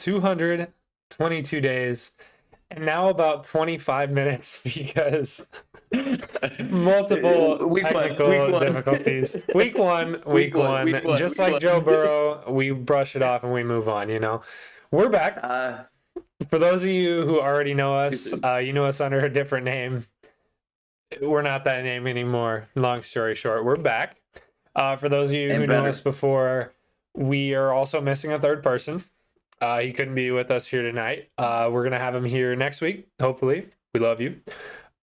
222 days and now about 25 minutes because multiple technical difficulties. Week one. Just like Joe Burrow, we brush it off and we move on, We're back. For those of you who already know us, you know us under a different name. We're not that name anymore. Long story short, we're back. For those of you who know us before, we are also missing a third person. He couldn't be with us here tonight. We're going to have him here next week, hopefully. We love you.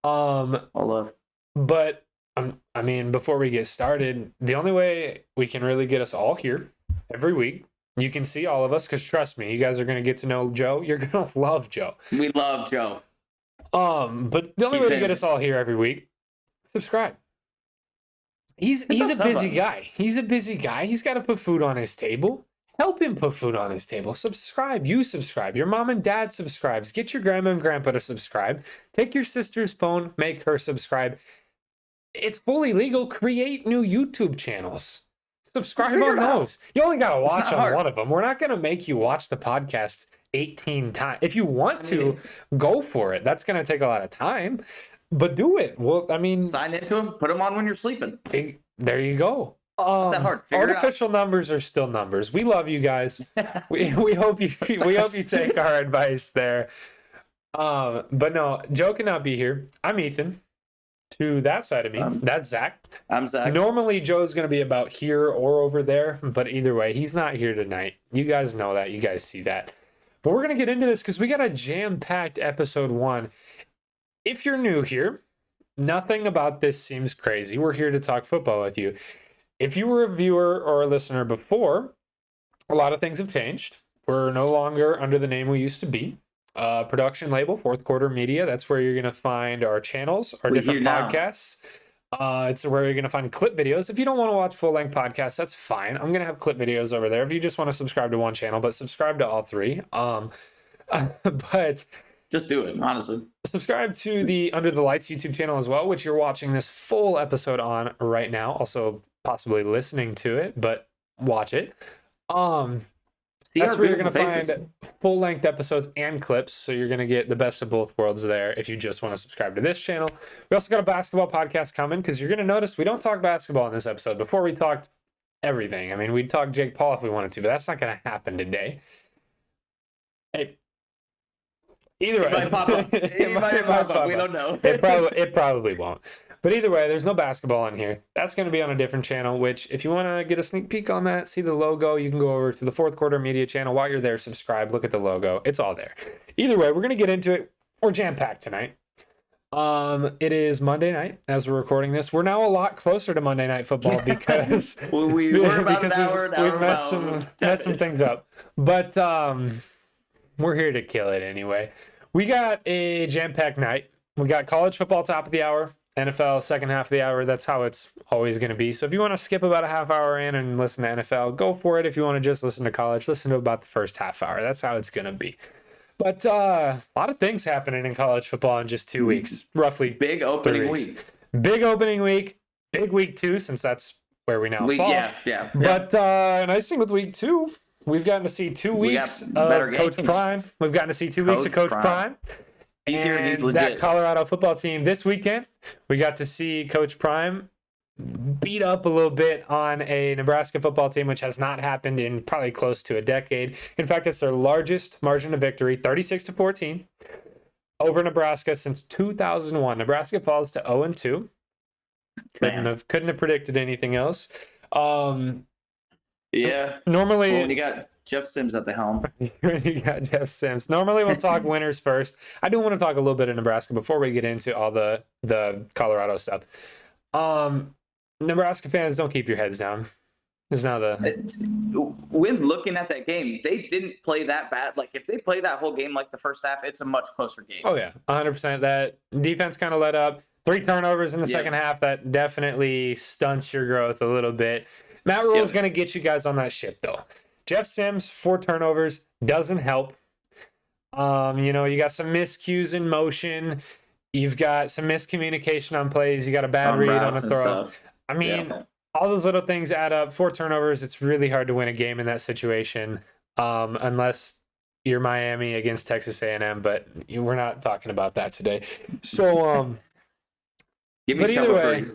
But, before we get started, the only way we can really get us all here every week, you can see all of us, because trust me, you guys are going to get to know Joe. You're going to love Joe. We love Joe. But the only way to get us all here every week, subscribe. He's a busy guy. He's a busy guy. He's got to put food on his table. Help him put food on his table. Subscribe. You subscribe. Your mom and dad subscribes. Get your grandma and grandpa to subscribe. Take your sister's phone. Make her subscribe. It's fully legal. Create new YouTube channels. Subscribe on those. You only got to watch on one of them. We're not going to make you watch the podcast 18 times. If you want to, go for it. That's going to take a lot of time. But do it. Well, sign into them. Put them on when you're sleeping. There you go. Not that hard. Artificial numbers are still numbers. We love you guys. we hope you take our advice there. But no, Joe cannot be here. I'm Ethan. To that side of me, that's Zach. I'm Zach. Normally, Joe's going to be about here or over there, but either way, he's not here tonight. You guys know that. You guys see that. But we're going to get into this because we got a jam-packed episode 1. If you're new here, nothing about this seems crazy. We're here to talk football with you. If you were a viewer or a listener before, a lot of things have changed. We're no longer under the name we used to be. Production label, Fourth Quarter Media. That's where you're going to find our channels, our different podcasts. It's where you're going to find clip videos. If you don't want to watch full-length podcasts, that's fine. I'm going to have clip videos over there. If you just want to subscribe to one channel, but subscribe to all three. But just do it, honestly. Subscribe to the Under the Lights YouTube channel as well, which you're watching this full episode on right now. Also, possibly listening to it, but watch it. That's where you're going to find full-length episodes and clips, so you're going to get the best of both worlds there if you just want to subscribe to this channel. We also got a basketball podcast coming, because you're going to notice we don't talk basketball in this episode. Before, we talked everything. We'd talk Jake Paul if we wanted to, but that's not going to happen today. Either way, it might pop up. We don't know. It probably won't. But either way, there's no basketball on here. That's going to be on a different channel, which if you want to get a sneak peek on that, see the logo, you can go over to the Fourth Quarter Media channel. While you're there, subscribe, look at the logo. It's all there. Either way, we're going to get into it. We're jam-packed tonight. It is Monday night as we're recording this. We're now a lot closer to Monday Night Football because we're about an hour. We've messed some things up. But we're here to kill it anyway. We got a jam-packed night. We got college football top of the hour, NFL second half of the hour. That's how it's always going to be. So if you want to skip about a half hour in and listen to NFL, go for it. If you want to just listen to college, listen to about the first half hour. That's how it's going to be. But a lot of things happening in college football in just 2 weeks, roughly. Big opening week. Big opening week. Big week 2, since that's where we now fall. Yeah. But nice thing with week 2, we've gotten to see 2 weeks of Coach Prime. We've gotten to see 2 weeks of Coach Prime. He's here. He's legit. That Colorado football team this weekend, we got to see Coach Prime beat up a little bit on a Nebraska football team, which has not happened in probably close to a decade. In fact, it's their largest margin of victory, 36-14, over Nebraska since 2001. Nebraska falls to 0-2. Couldn't have predicted anything else. Yeah. Normally, when you got Jeff Sims at the helm. You got Jeff Sims. Normally, we'll talk winners first. I do want to talk a little bit of Nebraska before we get into all the Colorado stuff. Nebraska fans, don't keep your heads down. It's now when looking at that game, they didn't play that bad. Like, if they play that whole game like the first half, it's a much closer game. Oh, yeah, 100%. That defense kind of let up. 3 turnovers in the second half. That definitely stunts your growth a little bit. Matt Rule is going to get you guys on that ship, though. Jeff Sims, 4 turnovers, doesn't help. You got some miscues in motion. You've got some miscommunication on plays. You got a bad read on a throw. All those little things add up. 4 turnovers. It's really hard to win a game in that situation, unless your Miami against Texas A&M, but we're not talking about that today. So, Give me but either Chuba way, Purdy.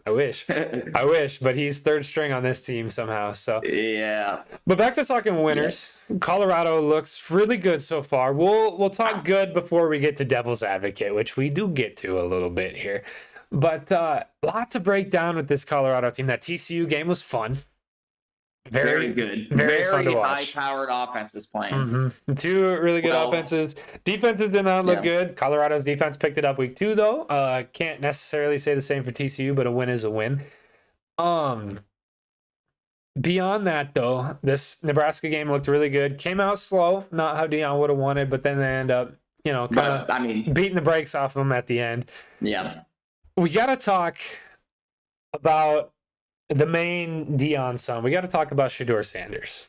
I wish, but he's third string on this team somehow. So Yeah. but back to talking winners. Yes. Colorado looks really good so far. We'll talk good before we get to Devil's Advocate, which we do get to a little bit here. But lot to break down with this Colorado team. That TCU game was fun. Very good. Very fun to watch. high-powered offenses playing. Mm-hmm. Two really good offenses. Defenses did not look good. Colorado's defense picked it up week 2, though. Can't necessarily say the same for TCU, but a win is a win. Beyond that, though, this Nebraska game looked really good. Came out slow, not how Deion would have wanted, but then they end up, kind of beating the brakes off them at the end. Yeah. We got to talk about the main Deion son. We got to talk about Shedeur Sanders.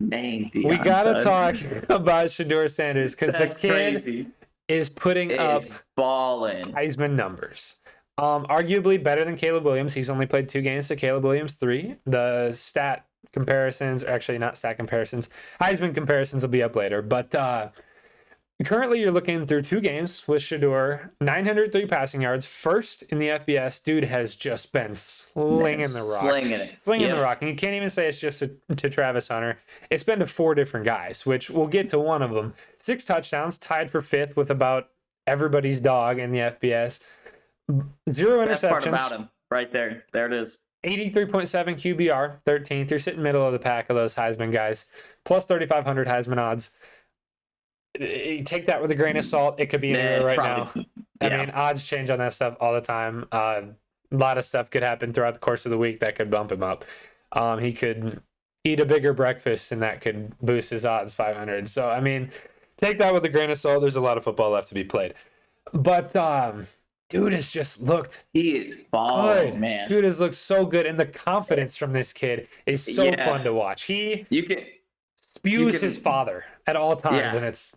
Main Deion We got to talk about Shedeur Sanders because the kid is putting up balling Heisman numbers. Arguably better than Caleb Williams. He's only played 2 games, so Caleb Williams 3. The stat comparisons, or actually not stat comparisons, Heisman comparisons will be up later. But currently you're looking through 2 games with Shedeur, 903 passing yards, first in the FBS. Dude has just been slinging the rock. Slinging the rock. And you can't even say it's just to Travis Hunter. It's been to 4 different guys, which we'll get to one of them. 6 touchdowns, tied for 5th with about everybody's dog in the FBS. 0 interceptions. That's part about him right there. There it is. 83.7 QBR, 13th. You're sitting middle of the pack of those Heisman guys. Plus 3,500 Heisman odds. You take that with a grain of salt. It could be anywhere right now. I mean, odds change on that stuff all the time. A lot of stuff could happen throughout the course of the week that could bump him up. He could eat a bigger breakfast, and that could boost his odds 500. So, I mean, take that with a grain of salt. There's a lot of football left to be played. But, dude has just looked. He is balling, good. Man. Dude has looked so good, and the confidence from this kid is so fun to watch. He spews his father at all times, and it's.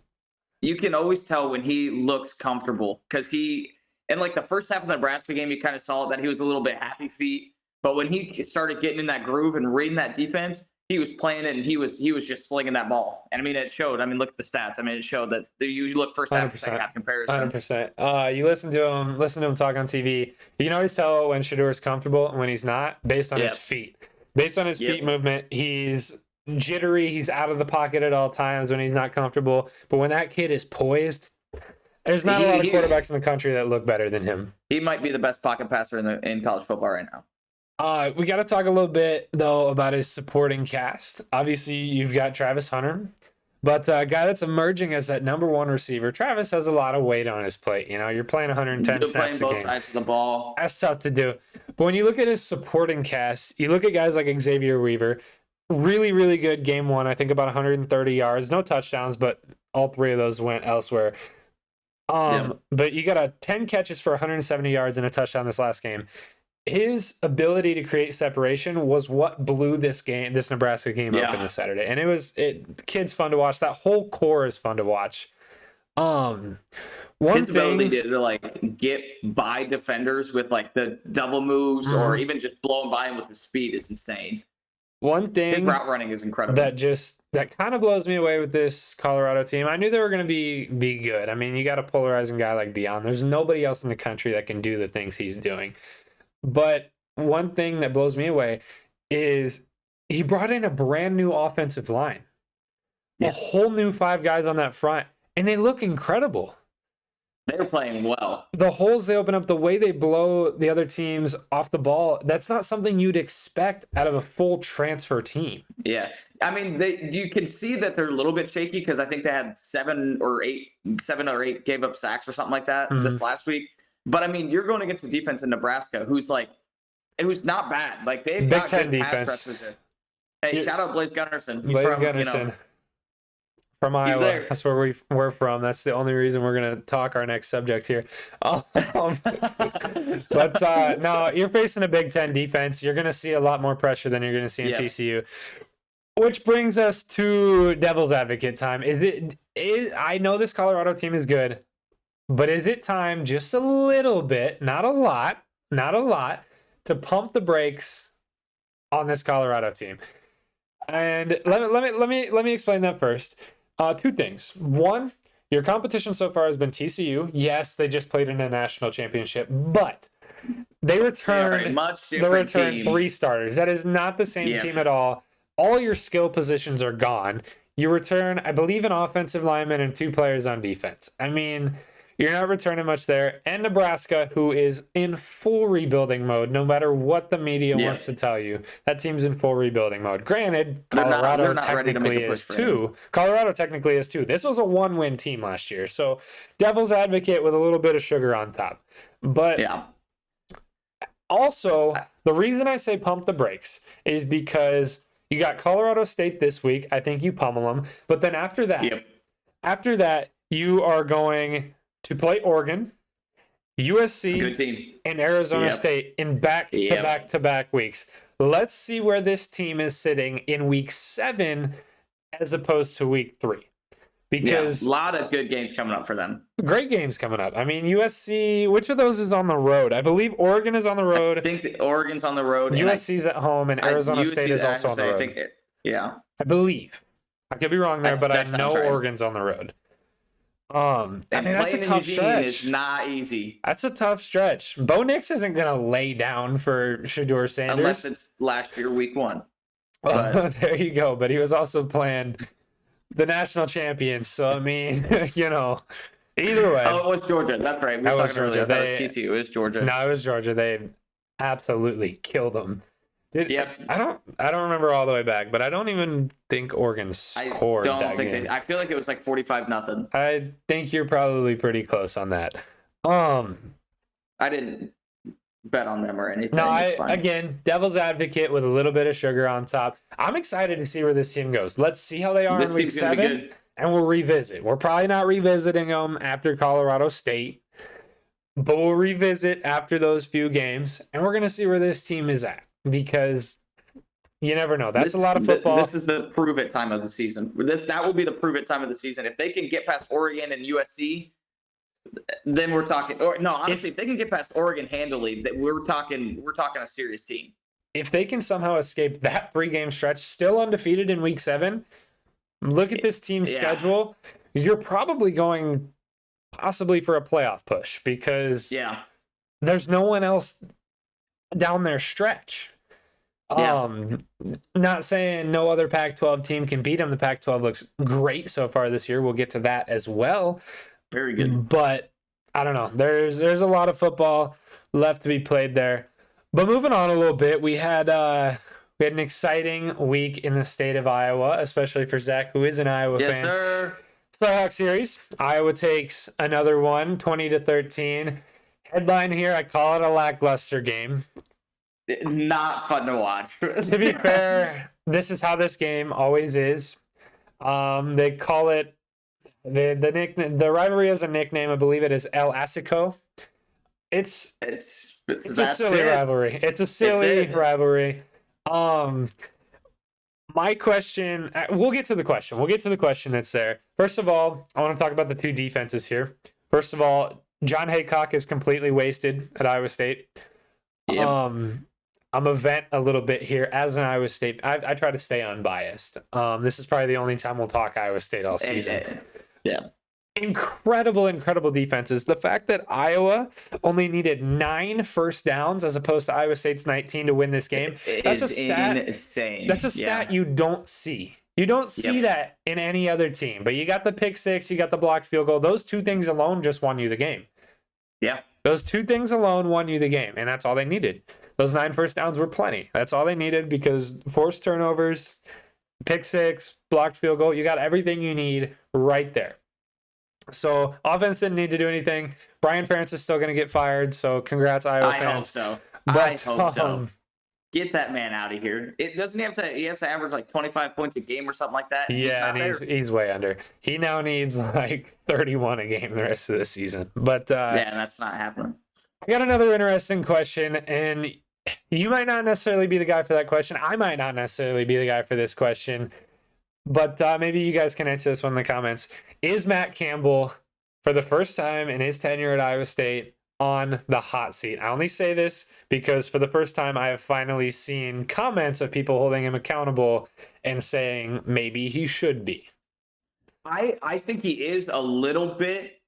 You can always tell when he looks comfortable because in like the first half of the Nebraska game, you kind of saw that he was a little bit happy feet, but when he started getting in that groove and reading that defense, he was playing it and he was just slinging that ball. And I mean, it showed. I mean, look at the stats. I mean, it showed that you look first half and second half comparisons. 100%. You listen to him talk on TV. You can always tell when Shedeur is comfortable and when he's not, based on his feet. Based on his feet movement, he's jittery. He's out of the pocket at all times when he's not comfortable. But when that kid is poised, there's not a lot of quarterbacks in the country that look better than him. He might be the best pocket passer in college football right now. We got to talk a little bit, though, about his supporting cast. Obviously, you've got Travis Hunter, but a guy that's emerging as that number 1 receiver. Travis has a lot of weight on his plate. You're playing 110 snaps a game. Playing both sides of the ball. That's tough to do. But when you look at his supporting cast, you look at guys like Xavier Weaver, really, really good game 1. I think about 130 yards, no touchdowns, but all 3 of those went elsewhere. But you got 10 catches for 170 yards and a touchdown this last game. His ability to create separation was what blew this Nebraska game up in the Saturday. And the kid's fun to watch. That whole core is fun to watch. His ability to like get by defenders with like the double moves or even just blowing by him with the speed is insane. One thing, his route running is incredible. That kind of blows me away with this Colorado team. I knew they were going to be good. I mean, you got a polarizing guy like Deion. There's nobody else in the country that can do the things he's doing. But one thing that blows me away is he brought in a brand new offensive line. A whole new 5 guys on that front, and they look incredible. They're playing well. The holes they open up, the way they blow the other teams off the ball, that's not something you'd expect out of a full transfer team. Yeah. I mean, you can see that they're a little bit shaky because I think they had 7 or 8 gave up sacks or something like that this last week. But I mean, you're going against a defense in Nebraska who's not bad. Like they've got good pass rushers. Hey, shout out Blaise Gunnarsson. He's from Gunnarsson. From Iowa. That's where we're from. That's the only reason we're going to talk our next subject here. But no, you're facing a Big Ten defense. You're going to see a lot more pressure than you're going to see in TCU. Which brings us to Devil's Advocate time. I know this Colorado team is good, but is it time just a little bit, not a lot, to pump the brakes on this Colorado team? And let me explain that first. Two things. One, your competition so far has been TCU. Yes, they just played in a national championship, but they They are a returned much different team. 3 starters. That is not the same team at all. All your skill positions are gone. You return, I believe, an offensive lineman and 2 players on defense. I mean, you're not returning much there. And Nebraska, who is in full rebuilding mode, no matter what the media wants to tell you. That team's in full rebuilding mode. Granted, Colorado they're not technically is too. Colorado technically is too. This was a 1-win team last year. So devil's advocate with a little bit of sugar on top. But also, the reason I say pump the brakes is because you got Colorado State this week. I think you pummel them. But then after that, you are going to play Oregon, USC, good team, and Arizona State in back-to-back weeks. Let's see where this team is sitting in week 7 as opposed to week 3. Because a lot of good games coming up for them. Great games coming up. I mean, USC, which of those is on the road? I believe Oregon is on the road. I think Oregon's on the road. USC's at home, and Arizona State is also on the road. I believe. I could be wrong there, but I know Oregon's on the road. I mean, that's a tough stretch. It's not easy. That's a tough stretch. Bo Nix isn't going to lay down for Shedeur Sanders. Unless it's last year, week 1. There you go. But he was also playing the national champions. So, I mean, either way. Oh, it was Georgia. That's right. We were talking earlier. That was TCU. It was Georgia. No, it was Georgia. They absolutely killed them. I don't remember all the way back, but I don't even think Oregon scored that game. I feel like it was like 45-0. I think you're probably pretty close on that. I didn't bet on them or anything. No, again, devil's advocate with a little bit of sugar on top. I'm excited to see where this team goes. Let's see how they are in week 7, and we'll revisit. We're probably not revisiting them after Colorado State, but we'll revisit after those few games, and we're going to see where this team is at. Because you never know. That's a lot of football. This is the prove it time of the season. That will be the prove it time of the season. If they can get past Oregon and USC, then we're talking. Or no, honestly, if they can get past Oregon handily, that we're talking a serious team. If they can somehow escape that 3-game stretch, still undefeated in week 7, look at this team's schedule. You're probably going possibly for a playoff push because there's no one else down their stretch. Not saying no other Pac-12 team can beat them. The Pac-12 looks great so far this year. We'll get to that as well. Very good. But I don't know. There's a lot of football left to be played there. But moving on a little bit, we had an exciting week in the state of Iowa, especially for Zach, who is an Iowa fan. Yes, sir. Cyhawk series. Iowa takes another one, 20-13. Headline here, I call it a lackluster game. Not fun to watch. To be fair, this is how this game always is. They call it the nickname. The rivalry has a nickname. I believe it is El Assico. It's a silly rivalry. It's a silly rivalry. My question. We'll get to the question. We'll get to the question that's there. First of all, I want to talk about the 2 defenses here. First of all, John Haycock is completely wasted at Iowa State. Yep. I'm a vent a little bit here as an Iowa State. I try to stay unbiased. This is probably the only time we'll talk Iowa State all season. Incredible defenses. The fact that Iowa only needed 9 first downs as opposed to Iowa State's 19 to win this game. That's a stat. Insane. That's a stat you don't see. You don't see that in any other team. But you got the pick 6, you got the blocked field goal. Those 2 things alone just won you the game. Yeah. Those 2 things alone won you the game, and that's all they needed. Those 9 first downs were plenty. That's all they needed because forced turnovers, pick 6, blocked field goal, you got everything you need right there. So offense didn't need to do anything. Brian Ferentz is still going to get fired, so congrats, Iowa fans. I hope so. Get that man out of here. He has to average like 25 points a game or something like that. Yeah, and he's way under. He now needs like 31 a game the rest of the season. But that's not happening. I got another interesting question, and you might not necessarily be the guy for that question. I might not necessarily be the guy for this question, but maybe you guys can answer this one in the comments. Is Matt Campbell, for the first time in his tenure at Iowa State, on the hot seat. I only say this because for the first time I have finally seen comments of people holding him accountable and saying maybe he should be. I think he is a little bit,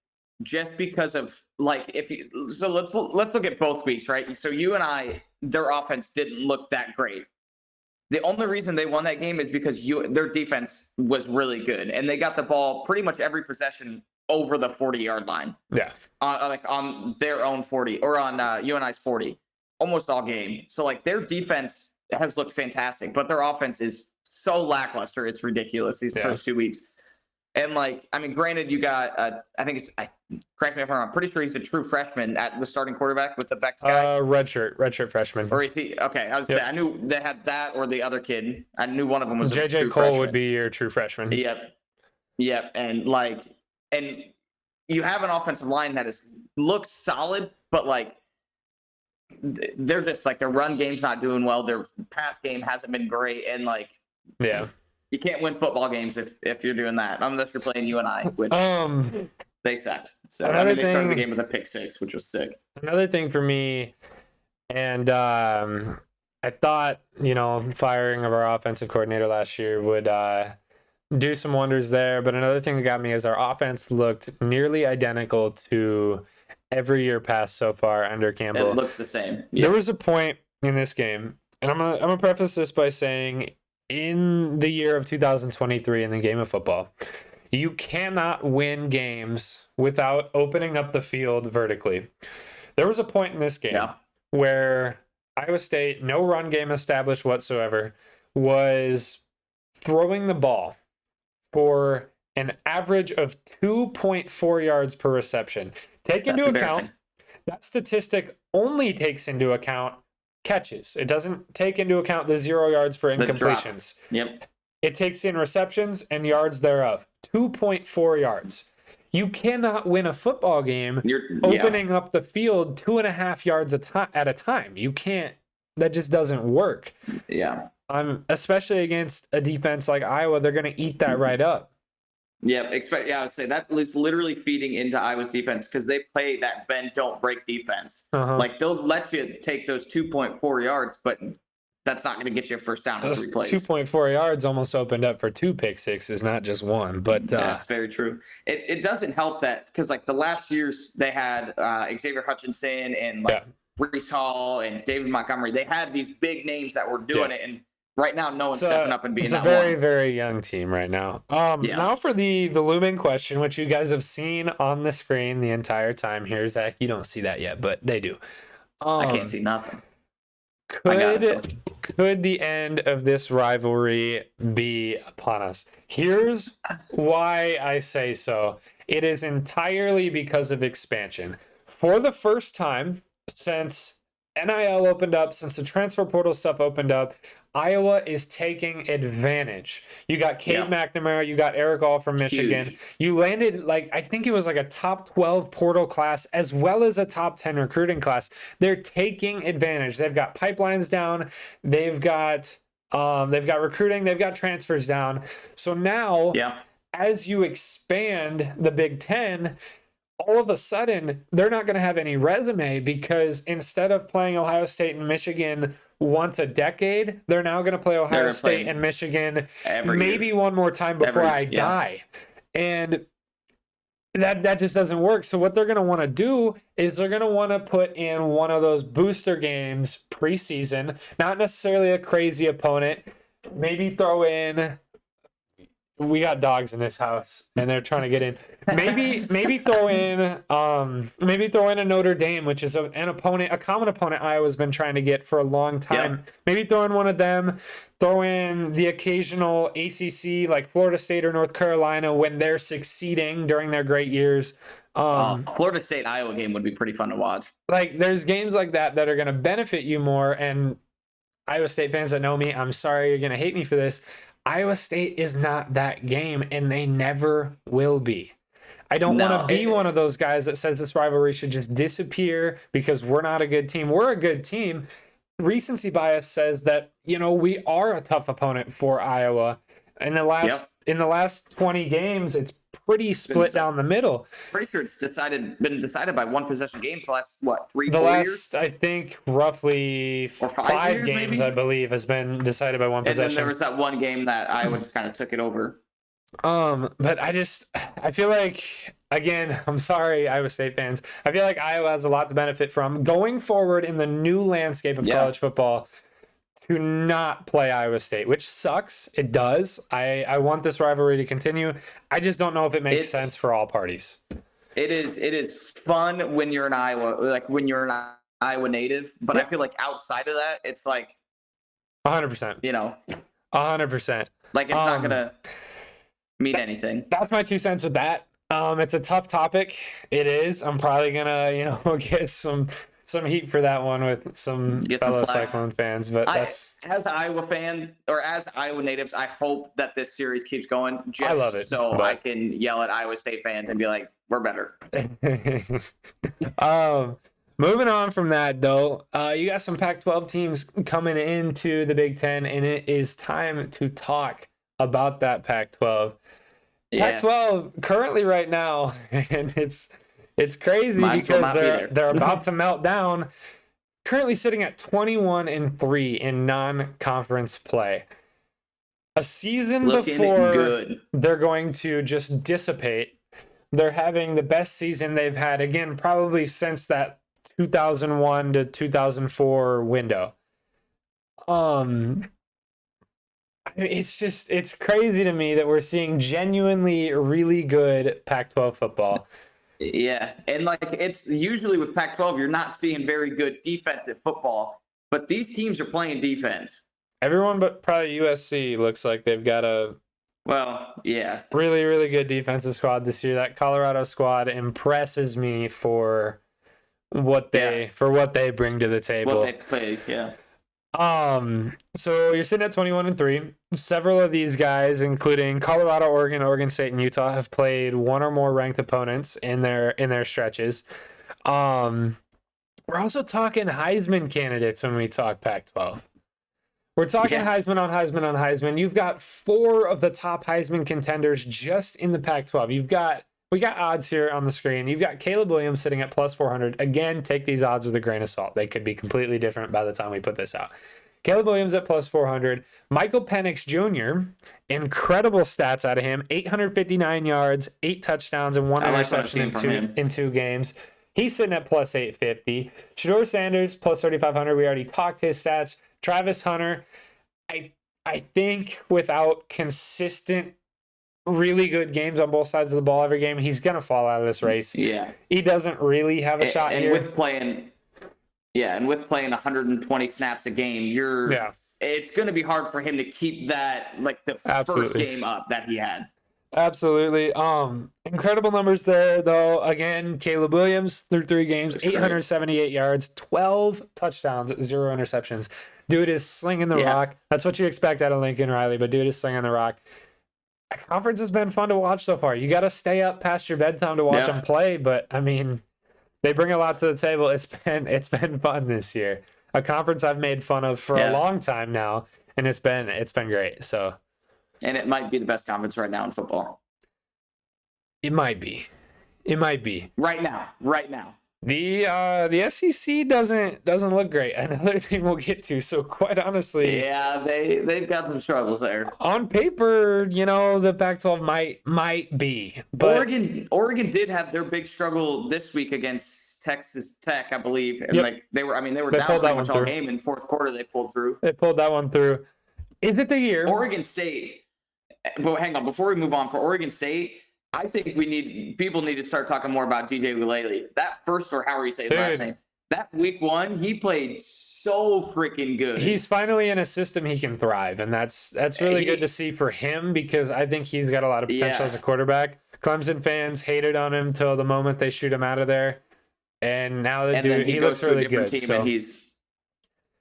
just because of like, so let's look at both weeks, right? So you and I, their offense didn't look that great. The only reason they won that game is because their defense was really good, and they got the ball pretty much every possession over the 40-yard line. Yeah. Like on their own 40 or on UNI's 40, almost all game. So like their defense has looked fantastic, but their offense is so lackluster. It's ridiculous these first 2 weeks. And like, I mean, granted, you got, correct me if I'm wrong, I'm pretty sure he's a true freshman at the starting quarterback with the Beck guy. Redshirt freshman. Or is he? Okay, I was saying, I knew they had that or the other kid. I knew one of them was a JJ true Cole freshman. would be your true freshman. Yep. And like, and you have an offensive line that looks solid, but like, they're just like, their run game's not doing well. Their pass game hasn't been great. And like, yeah. You can't win football games if you're doing that, unless you're playing UNI, which they sucked. So I mean, they started the game with a pick 6, which was sick. Another thing for me, and I thought, firing of our offensive coordinator last year would do some wonders there. But another thing that got me is our offense looked nearly identical to every year past so far under Campbell. It looks the same. Yeah. There was a point in this game, and I'm gonna preface this by saying, in the year of 2023 in the game of football, you cannot win games without opening up the field vertically. There was a point in this game where Iowa State, no run game established whatsoever, was throwing the ball for an average of 2.4 yards per reception. Take into account, that statistic only takes into account catches. It doesn't take into account the 0 yards for incompletions. Yep. It takes in receptions and yards thereof. 2.4 yards. You cannot win a football game opening up the field 2.5 yards at a time. You can't. That just doesn't work. Yeah. Especially against a defense like Iowa, they're going to eat that right up. Yeah, I would say that is literally feeding into Iowa's defense, because they play that bend don't break defense. Like, they'll let you take those 2.4 yards, but that's not going to get you a first down in 3 plays. 2.4 yards almost opened up for 2 pick sixes, not just one. But that's very true. It doesn't help that, because like the last years they had Xavier Hutchinson and Brees Hall and David Montgomery. They had these big names that were doing it, and right now, no one's stepping up and being that one. It's a very, very young team right now. Now for the looming question, which you guys have seen on the screen the entire time here. Zach, you don't see that yet, but they do. I can't see nothing. Could the end of this rivalry be upon us? Here's why I say so. It is entirely because of expansion. For the first time since NIL opened up, since the transfer portal stuff opened up, Iowa is taking advantage. You got Cade McNamara, you got Eric All from Michigan. Huge. You landed, I think it was a top 12 portal class as well as a top 10 recruiting class. They're taking advantage. They've got pipelines down. They've got recruiting. They've got transfers down. So now, as you expand the Big Ten, all of a sudden, they're not going to have any resume, because instead of playing Ohio State and Michigan once a decade, they're now going to play Ohio State and Michigan maybe one more time before I die. And that just doesn't work. So what they're going to want to do is they're going to want to put in one of those booster games preseason, not necessarily a crazy opponent, maybe throw in... We got dogs in this house and they're trying to get in. Maybe throw in a Notre Dame, which is a common opponent Iowa's been trying to get for a long time. Maybe throw in one of them. Throw in the occasional ACC like Florida State or North Carolina when they're succeeding during their great years. Florida State Iowa game would be pretty fun to watch. Like, there's games like that are going to benefit you more. And Iowa State fans that know me, I'm sorry you're going to hate me for this. Iowa State is not that game, and they never will be. I don't want to be one of those guys that says this rivalry should just disappear because we're not a good team. We're a good team. Recency bias says that, we are a tough opponent for Iowa. In the last 20 games, it's pretty split down the middle. Pretty sure it's been decided by one possession games the last, what, 3-4 years? I think, roughly Or 5 years, games, maybe? I believe, has been decided by one And possession. then there was that one game that Iowa just kind of took it over. But I feel like, again, I'm sorry, Iowa State fans. I feel like Iowa has a lot to benefit from going forward in the new landscape of college football to not play Iowa State, which sucks. It does. I want this rivalry to continue. I just don't know if it makes sense for all parties. It is fun when you're an Iowa native, but I feel like outside of that, it's like 100%. 100%. Like it's not gonna mean anything. That's my 2 cents with that. It's a tough topic. It is. I'm probably gonna, get some heat for that one with some fellow Cyclone fans, but as an Iowa fan or as Iowa natives, I hope that this series keeps going. I love it, so I can yell at Iowa State fans and be like, "We're better." Moving on from that, though, you got some Pac-12 teams coming into the Big Ten, and it is time to talk about that Pac-12. Yeah. Pac-12 currently right now, and it's crazy because they're about to melt down. Currently sitting at 21-3 in non-conference play. A season before they're going to just dissipate. They're having the best season they've had, again, probably since that 2001 to 2004 window. It's crazy to me that we're seeing genuinely really good Pac-12 football. Yeah, and it's usually with Pac-12, you're not seeing very good defensive football, but these teams are playing defense. Everyone but probably USC looks like they've got a really, really good defensive squad this year. That Colorado squad impresses me for what they bring to the table. What they've played, yeah. So you're sitting at 21-3. Several of these guys, including Colorado, Oregon, Oregon State, and Utah, have played one or more ranked opponents in their stretches. We're also talking Heisman candidates when we talk Pac-12. We're talking Heisman on Heisman. You've got 4 of the top Heisman contenders just in the Pac-12. We got odds here on the screen. You've got Caleb Williams sitting at plus 400. Again, take these odds with a grain of salt. They could be completely different by the time we put this out. Caleb Williams at plus 400. Michael Penix Jr., incredible stats out of him. 859 yards, 8 touchdowns, and 1 interception in 2 games. He's sitting at plus 850. Shedeur Sanders, plus 3,500. We already talked his stats. Travis Hunter, I think without consistent really good games on both sides of the ball every game, he's going to fall out of this race. Yeah. He doesn't really have a shot here. With playing 120 snaps a game, it's going to be hard for him to keep that, first game up that he had. Absolutely. Incredible numbers there, though. Again, Caleb Williams through 3 games, 878 yards, 12 touchdowns, 0 interceptions. Dude is slinging the rock. That's what you expect out of Lincoln Riley, but dude is slinging the rock. Conference has been fun to watch so far. You got to stay up past your bedtime to watch them play, but I mean, they bring a lot to the table. It's been fun this year. A conference I've made fun of for a long time now, and it's been great. So, and it might be the best conference right now in football. It might be right now. The SEC doesn't look great. Another thing we'll get to. So quite honestly, they've got some struggles there. On paper, the Pac-12 might be. But Oregon did have their big struggle this week against Texas Tech, I believe. And they were down pretty much all game in fourth quarter. They pulled through. They pulled that one through. Is it the year? Oregon State. But hang on, before we move on, for Oregon State, I think people need to start talking more about DJ Uiagalelei. That first, or however you say his last name, that week 1, he played so freaking good. He's finally in a system he can thrive, and that's really good to see for him, because I think he's got a lot of potential as a quarterback. Clemson fans hated on him till the moment they shoot him out of there, and now he looks really good. And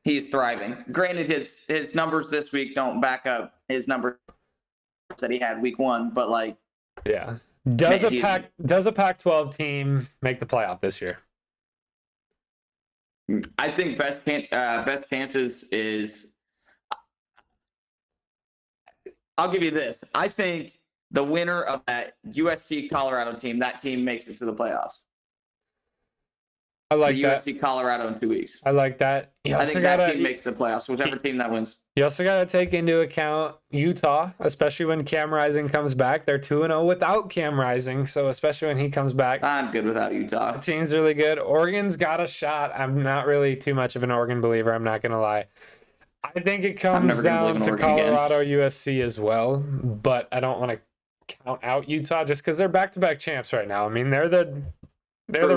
he's thriving. Granted, his numbers this week don't back up his numbers that he had week 1, but does a Pac-12 team make the playoff this year? I think best chances is, I'll give you this. I think the winner of that USC Colorado team, that team makes it to the playoffs. I like the that. USC Colorado in 2 weeks. I like that. I think that team makes the playoffs, whichever team that wins. You also got to take into account Utah, especially when Cam Rising comes back. They're 2-0 without Cam Rising, so especially when he comes back. I'm good without Utah. The team's really good. Oregon's got a shot. I'm not really too much of an Oregon believer. I'm not going to lie. I think it comes down to Colorado, USC as well, but I don't want to count out Utah just because they're back-to-back champs right now. I mean, they're the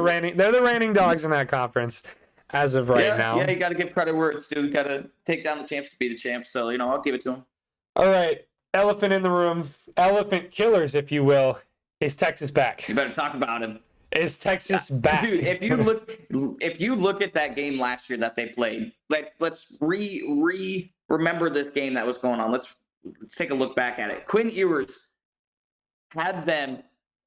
reigning dogs in that conference as of right now. Yeah, you got to give credit where it's due. You got to take down the champs to be the champs. So, I'll give it to them. All right. Elephant in the room. Elephant killers, if you will. Is Texas back? You better talk about him. Is Texas back? Dude, if you look at that game last year that they played, let's remember this game that was going on. Let's take a look back at it. Quinn Ewers had them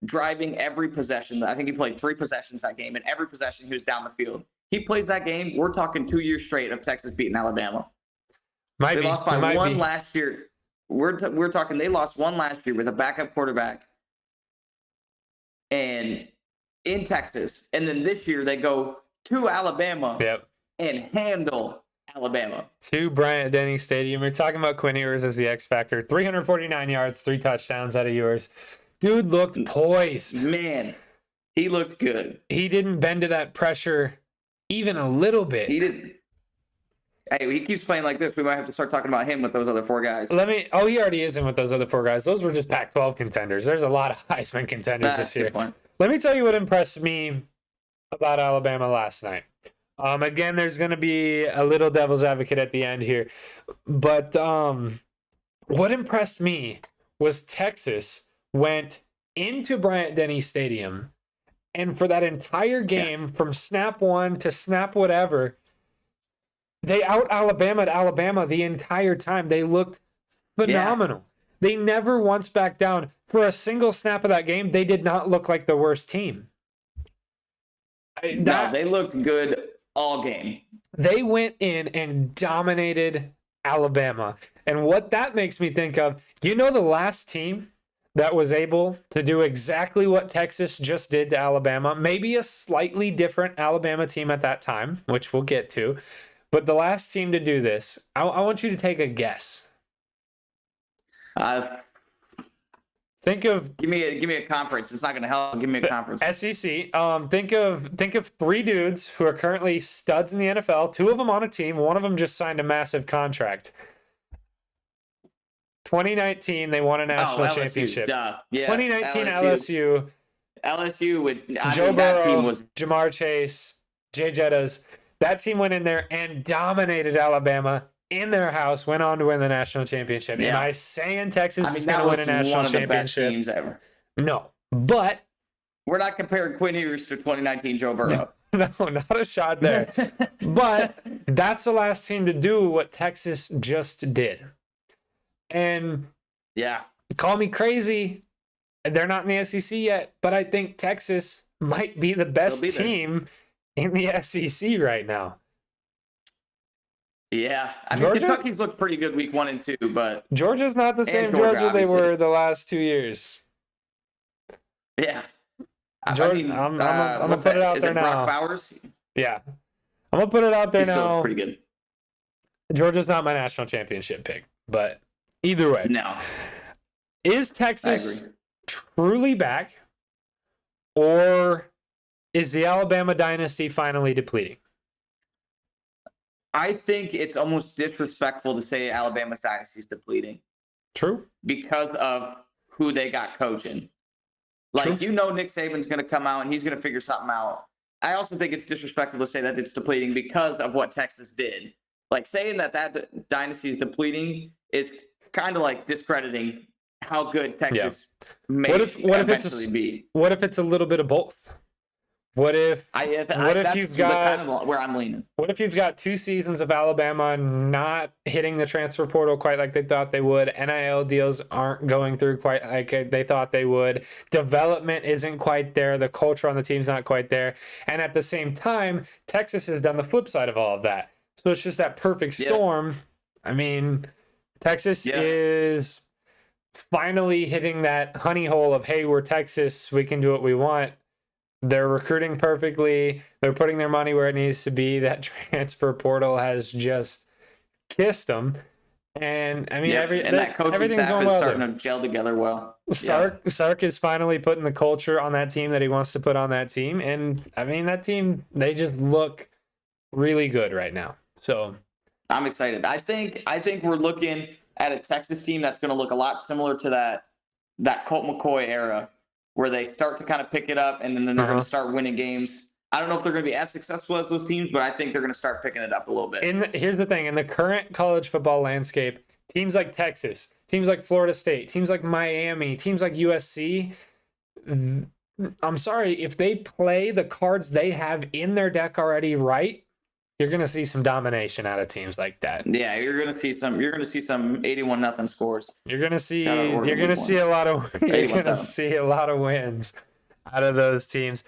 driving every possession. I think he played 3 possessions that game, and every possession he was down the field. He plays that game. We're talking 2 years straight of Texas beating Alabama. They lost by one last year. We're talking they lost one last year with a backup quarterback and in Texas. And then this year they go to Alabama and handle Alabama. To Bryant-Denny Stadium. We're talking about Quinn Ewers as the X factor. 349 yards, 3 touchdowns out of Ewers. Dude looked poised. Man, he looked good. He didn't bend to that pressure even a little bit. He didn't. Hey, he keeps playing like this. We might have to start talking about him with those other 4 guys. He already is in with those other 4 guys. Those were just Pac-12 contenders. There's a lot of Heisman contenders this year. Let me tell you what impressed me about Alabama last night. Again, there's going to be a little devil's advocate at the end here. But what impressed me was Texas went into Bryant-Denny Stadium, and for that entire game, from snap 1 to snap whatever, they out-Alabama'd Alabama the entire time. They looked phenomenal. Yeah. They never once backed down. For a single snap of that game, they did not look like the worst team. No, they looked good all game. They went in and dominated Alabama. And what that makes me think of, the last team that was able to do exactly what Texas just did to Alabama, maybe a slightly different Alabama team at that time, which we'll get to, but the last team to do this, I want you to take a guess. Think of give me a conference. It's not going to help. Give me a conference. SEC. Think of 3 dudes who are currently studs in the NFL. 2 of them on a team. One of them just signed a massive contract. 2019, they won a national championship. Duh. Yeah, 2019 LSU. LSU with Joe Burrow, Jamar Chase, Jay Jettas. That team went in there and dominated Alabama in their house, went on to win the national championship. Yeah. Am I saying Texas is going to win a national championship? One of the best teams ever. No, but we're not comparing Quinn Ewers to 2019 Joe Burrow. No, not a shot there. But that's the last team to do what Texas just did. And call me crazy. They're not in the SEC yet, but I think Texas might be the best team in the SEC right now. Yeah. Kentucky's looked pretty good week 1 and 2, but Georgia's not the same Georgia they were the last 2 years. Yeah. I'm gonna put it out there now. Brock Bowers? Yeah. I'm gonna put it out there now. Still pretty good. Georgia's not my national championship pick, but either way. No. Is Texas truly back, or is the Alabama dynasty finally depleting? I think it's almost disrespectful to say Alabama's dynasty is depleting. True. Because of who they got coaching. Like, True. Nick Saban's going to come out and he's going to figure something out. I also think it's disrespectful to say that it's depleting because of what Texas did. Like, saying that dynasty is depleting is kind of like discrediting how good Texas may eventually be. What if it's a little bit of both? What if you've got kind of where I'm leaning? What if you've got 2 seasons of Alabama not hitting the transfer portal quite like they thought they would? NIL deals aren't going through quite like they thought they would. Development isn't quite there. The culture on the team's not quite there. And at the same time, Texas has done the flip side of all of that. So it's just that perfect storm. I mean, Texas is finally hitting that honey hole of, hey, we're Texas, we can do what we want. They're recruiting perfectly. They're putting their money where it needs to be. That transfer portal has just kissed them. And I mean, that coaching everything's staff going is well starting there. to gel together well. Sark is finally putting the culture on that team that he wants to put on that team. And I mean, that team, they just look really good right now. So I'm excited. I think we're looking at a Texas team that's going to look a lot similar to that Colt McCoy era, where they start to kind of pick it up and then they're going to start winning games. I don't know if they're going to be as successful as those teams, but I think they're going to start picking it up a little bit. Here's the thing. In the current college football landscape, teams like Texas, teams like Florida State, teams like Miami, teams like USC, I'm sorry, if they play the cards they have in their deck already right, you're going to see some domination out of teams like that. Yeah, you're going to see some 81-0 scores. You're going to see a lot of wins out of those teams.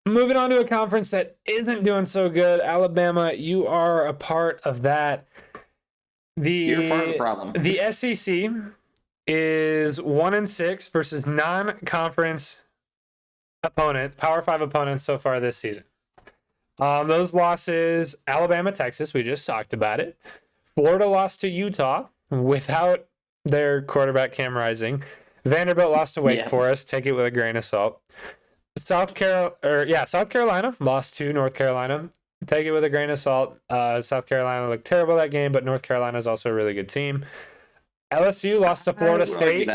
Moving on to a conference that isn't doing so good, Alabama, you are a part of that. You're part of the problem. The SEC is 1-6 versus non-conference opponent, Power 5 opponents so far this season. Those losses, Alabama, Texas, we just talked about it. Florida lost to Utah without their quarterback Cam Rising. Vanderbilt lost to Wake Forest. Take it with a grain of salt. South Carolina lost to North Carolina. Take it with a grain of salt. South Carolina looked terrible that game, but North Carolina is also a really good team. LSU lost to Florida State.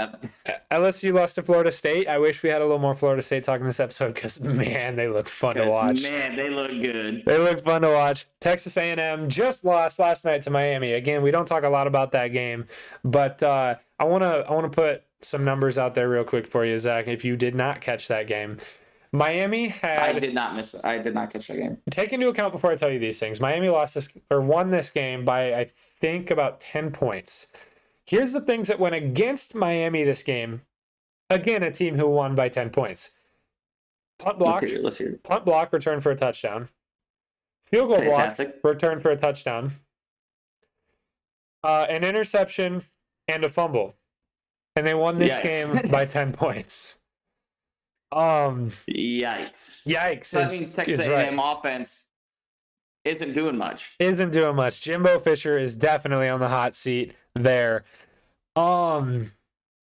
LSU lost to Florida State. I wish we had a little more Florida State talk in this episode because, man, they look fun to watch. Man, they look good. They look fun to watch. Texas A&M just lost last night to Miami. Again, we don't talk a lot about that game, but I want to put some numbers out there real quick for you, Zach, if you did not catch that game. Miami had... I did not catch that game. Take into account before I tell you these things. Miami won this game by, I think, about 10 points. Here's the things that went against Miami this game. Again, a team who won by 10 points. Punt block. Let's hear it. Punt block return for a touchdown. Field goal block return for a touchdown. An interception and a fumble. And they won this game by 10 points. Yikes. So that means Texas A&M offense isn't doing much. Jimbo Fisher is definitely on the hot seat there. When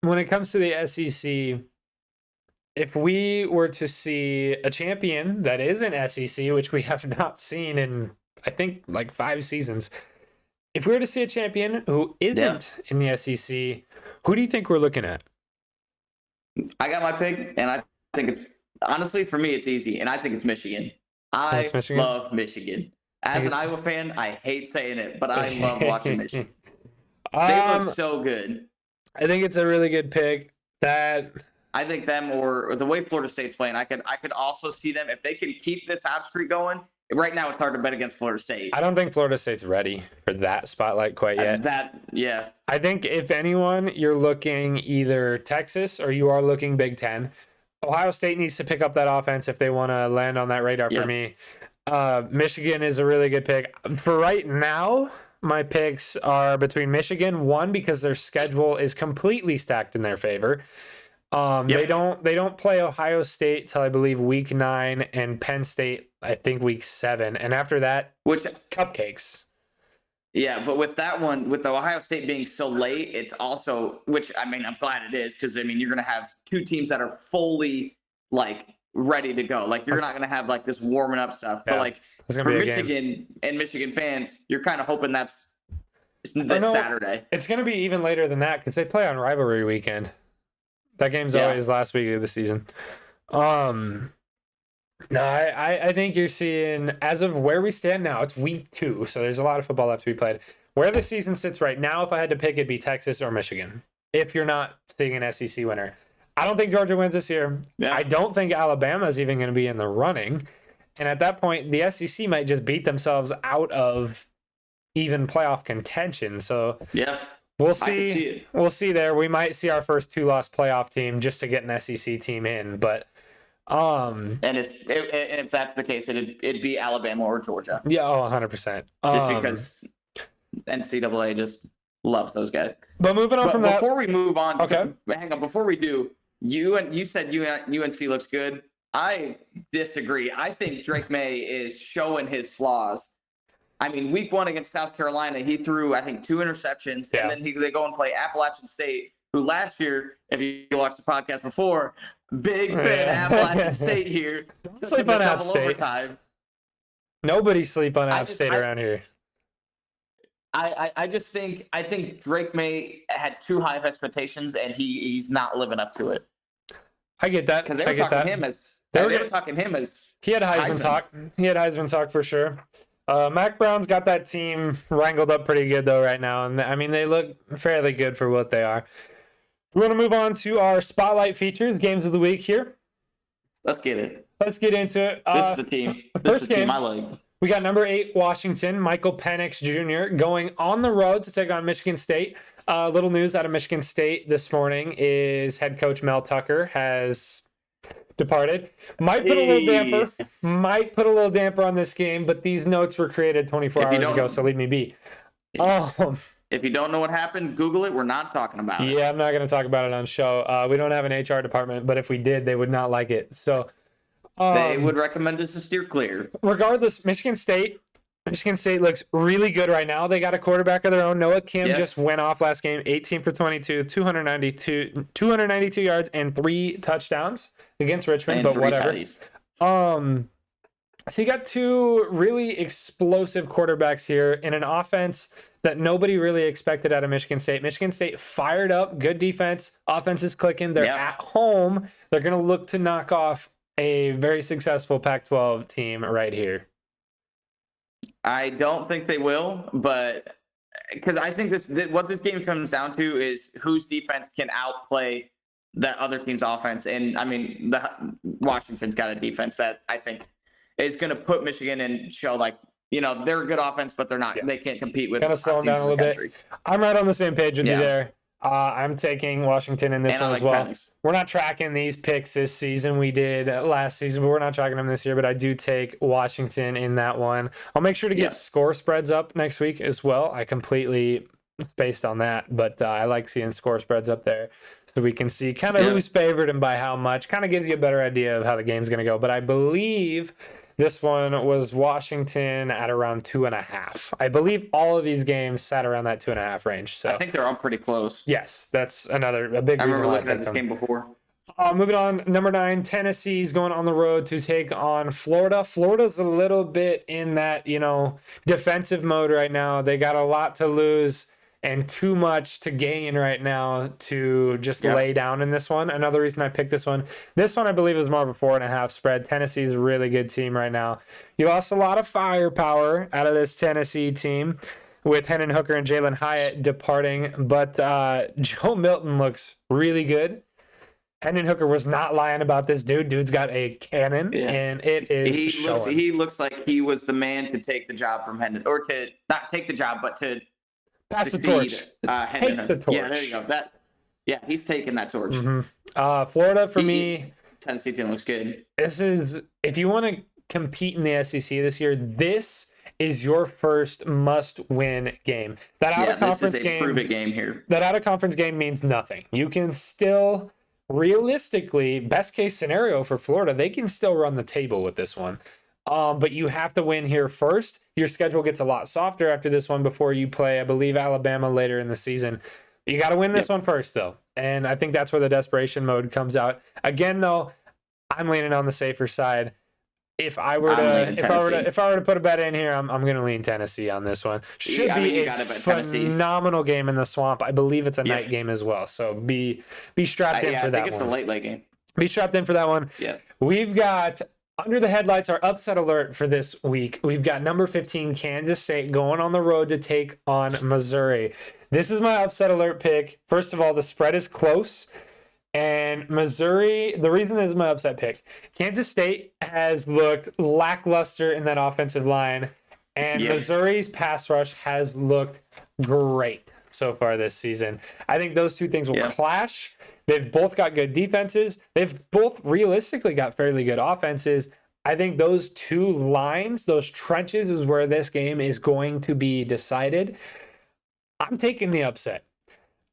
it comes to the SEC, if we were to see a champion that is an SEC, which we have not seen in, I think, like 5 seasons, if we were to see a champion who isn't in the SEC, who do you think we're looking at? I got my pick, and I think it's, honestly, for me, it's easy, and I think it's Michigan. I love Michigan. As an Iowa fan, I hate saying it, but I love watching Michigan. They look so good. I think it's a really good pick. I think them or the way Florida State's playing, I could also see them if they can keep this hot streak going. Right now, it's hard to bet against Florida State. I don't think Florida State's ready for that spotlight quite yet. I think if anyone, you're looking either Texas or you are looking Big Ten. Ohio State needs to pick up that offense if they want to land on that radar for me. Michigan is a really good pick. For right now, my picks are between Michigan, one, because their schedule is completely stacked in their favor. They don't play Ohio State till I believe week 9 and Penn State I think week 7, and after that, cupcakes. Yeah, but with that one, with the Ohio State being so late, it's also, which I mean, I'm glad it is because I mean you're gonna have 2 teams that are fully like ready to go. Like you're not gonna have like this warming up stuff. But like for Michigan and Michigan fans, you're kind of hoping that's this Saturday. It's gonna be even later than that because they play on rivalry weekend. That game's always last week of the season. No, I think you're seeing, as of where we stand now, it's week 2, so there's a lot of football left to be played. Where the season sits right now, if I had to pick, it'd be Texas or Michigan, if you're not seeing an SEC winner. I don't think Georgia wins this year. Yeah. I don't think Alabama's even going to be in the running. And at that point, the SEC might just beat themselves out of even playoff contention. So we'll see. We'll see there. We might see our first 2-loss playoff team just to get an SEC team in, but and if that's the case, it'd be Alabama or Georgia. Yeah, 100%. Just because NCAA just Loves those guys. But moving on But from that, before we move on, okay. hang on. Before we do, you said UNC looks good. I disagree. I think Drake May is showing his flaws. I mean, week 1 against South Carolina, he threw, I think, 2 interceptions, and then they go and play Appalachian State, who last year, if you watched the podcast before, big fan of Appalachian State here. Don't sleep on App State. Overtime. Nobody sleep on App State around here. I just think Drake May had too high of expectations, and he's not living up to it. I get that. Because they were talking him as he had Heisman talk. He had Heisman talk for sure. Mac Brown's got that team wrangled up pretty good though right now, and I mean they look fairly good for what they are. We want to move on to our spotlight features, games of the week here. Let's get it. Let's get into it. This is the team. This is the team I like. We got number 8 Washington, Michael Penix Jr. going on the road to take on Michigan State. Little news out of Michigan State this morning is head coach Mel Tucker has departed. Might put a little damper on this game, but these notes were created 24 hours ago, so leave me be. If you don't know what happened, Google it. We're not talking about it. Yeah, I'm not going to talk about it on show. We don't have an HR department, but if we did, they would not like it. So they would recommend us to steer clear. Regardless, Michigan State looks really good right now. They got a quarterback of their own. Noah Kim just went off last game, 18 for 22, 292 yards and 3 touchdowns against Richmond, but whatever. So you got 2 really explosive quarterbacks here in an offense that nobody really expected out of Michigan State. Michigan State fired up, good defense, offense is clicking. They're at home. They're going to look to knock off a very successful Pac-12 team right here. I don't think they will, but because I think what this game comes down to is whose defense can outplay the other team's offense. And I mean, Washington's got a defense that I think is going to put Michigan and show they're a good offense, but they're not. They can't compete with. Kind of slow them down a little bit. I'm right on the same page with you there. I'm taking Washington in this one as well. We're not tracking these picks this season. We did last season, but we're not tracking them this year. But I do take Washington in that one. I'll make sure to get score spreads up next week as well. I completely spaced on that, but I like seeing score spreads up there so we can see kind of who's favored and by how much. Kind of gives you a better idea of how the game's going to go. But I believe this one was Washington at around 2.5. I believe all of these games sat around that 2.5 range. So I think they're all pretty close. Yes, that's a big reason. I remember looking at this game before. Moving on, number 9, Tennessee's going on the road to take on Florida. Florida's a little bit in that, defensive mode right now. They got a lot to lose and too much to gain right now to just lay down in this one. Another reason I picked this one. This one I believe is more of a 4.5 spread. Tennessee's a really good team right now. You lost a lot of firepower out of this Tennessee team with Hendon Hooker and Jalen Hyatt departing, but Joe Milton looks really good. Hendon Hooker was not lying about this dude. Dude's got a cannon, and it is he looks like he was the man to take the job from Hendon, or to not take the job, but to pass the torch. Take the torch. Yeah, there you go. He's taking that torch. Florida for me. Tennessee team looks good. This is, if you want to compete in the SEC this year, this is your first must-win game. That out-of-conference game, prove it game here. That out-of-conference game means nothing. You can still, realistically, best case scenario for Florida, they can still run the table with this one. But you have to win here first. Your schedule gets a lot softer after this one before you play, I believe, Alabama later in the season. You got to win this one first, though. And I think that's where the desperation mode comes out. Again, though, I'm leaning on the safer side. If I were to put a bet in here, I'm going to lean Tennessee on this one. Should be a phenomenal game in the Swamp. I believe it's a night game as well. So be strapped in for that one. I think it's a late game. Be strapped in for that one. Yeah. We've got under the headlights, our upset alert for this week. We've got number 15 Kansas State going on the road to take on Missouri. This is my upset alert pick. First of all, the spread is close. And Missouri, the reason this is my upset pick, Kansas State has looked lackluster in that offensive line, and Missouri's pass rush has looked great so far this season. I think those two things will clash. They've both got good defenses. They've both realistically got fairly good offenses. I think those two lines, those trenches, is where this game is going to be decided. I'm taking the upset.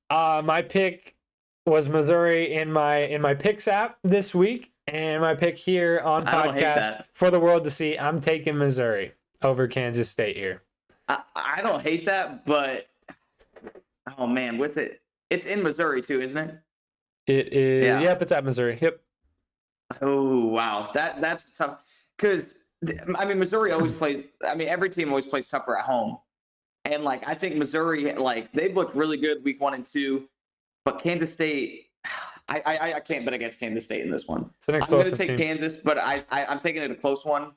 My pick was Missouri in my picks app this week, and my pick here on I don't hate podcast that. for the world to see. I'm taking Missouri over Kansas State here. I don't hate that, but oh man, with it, it's in Missouri too, isn't it? It is. Yeah. Yep, it's at Missouri. Yep. Oh wow, that's tough because I mean Missouri always plays. I mean every team always plays tougher at home, and like I think Missouri, like they've looked really good week 1 and 2, but Kansas State, I can't bet against Kansas State in this one. It's an I'm going to explosive take team. Kansas, but I'm taking it a close one.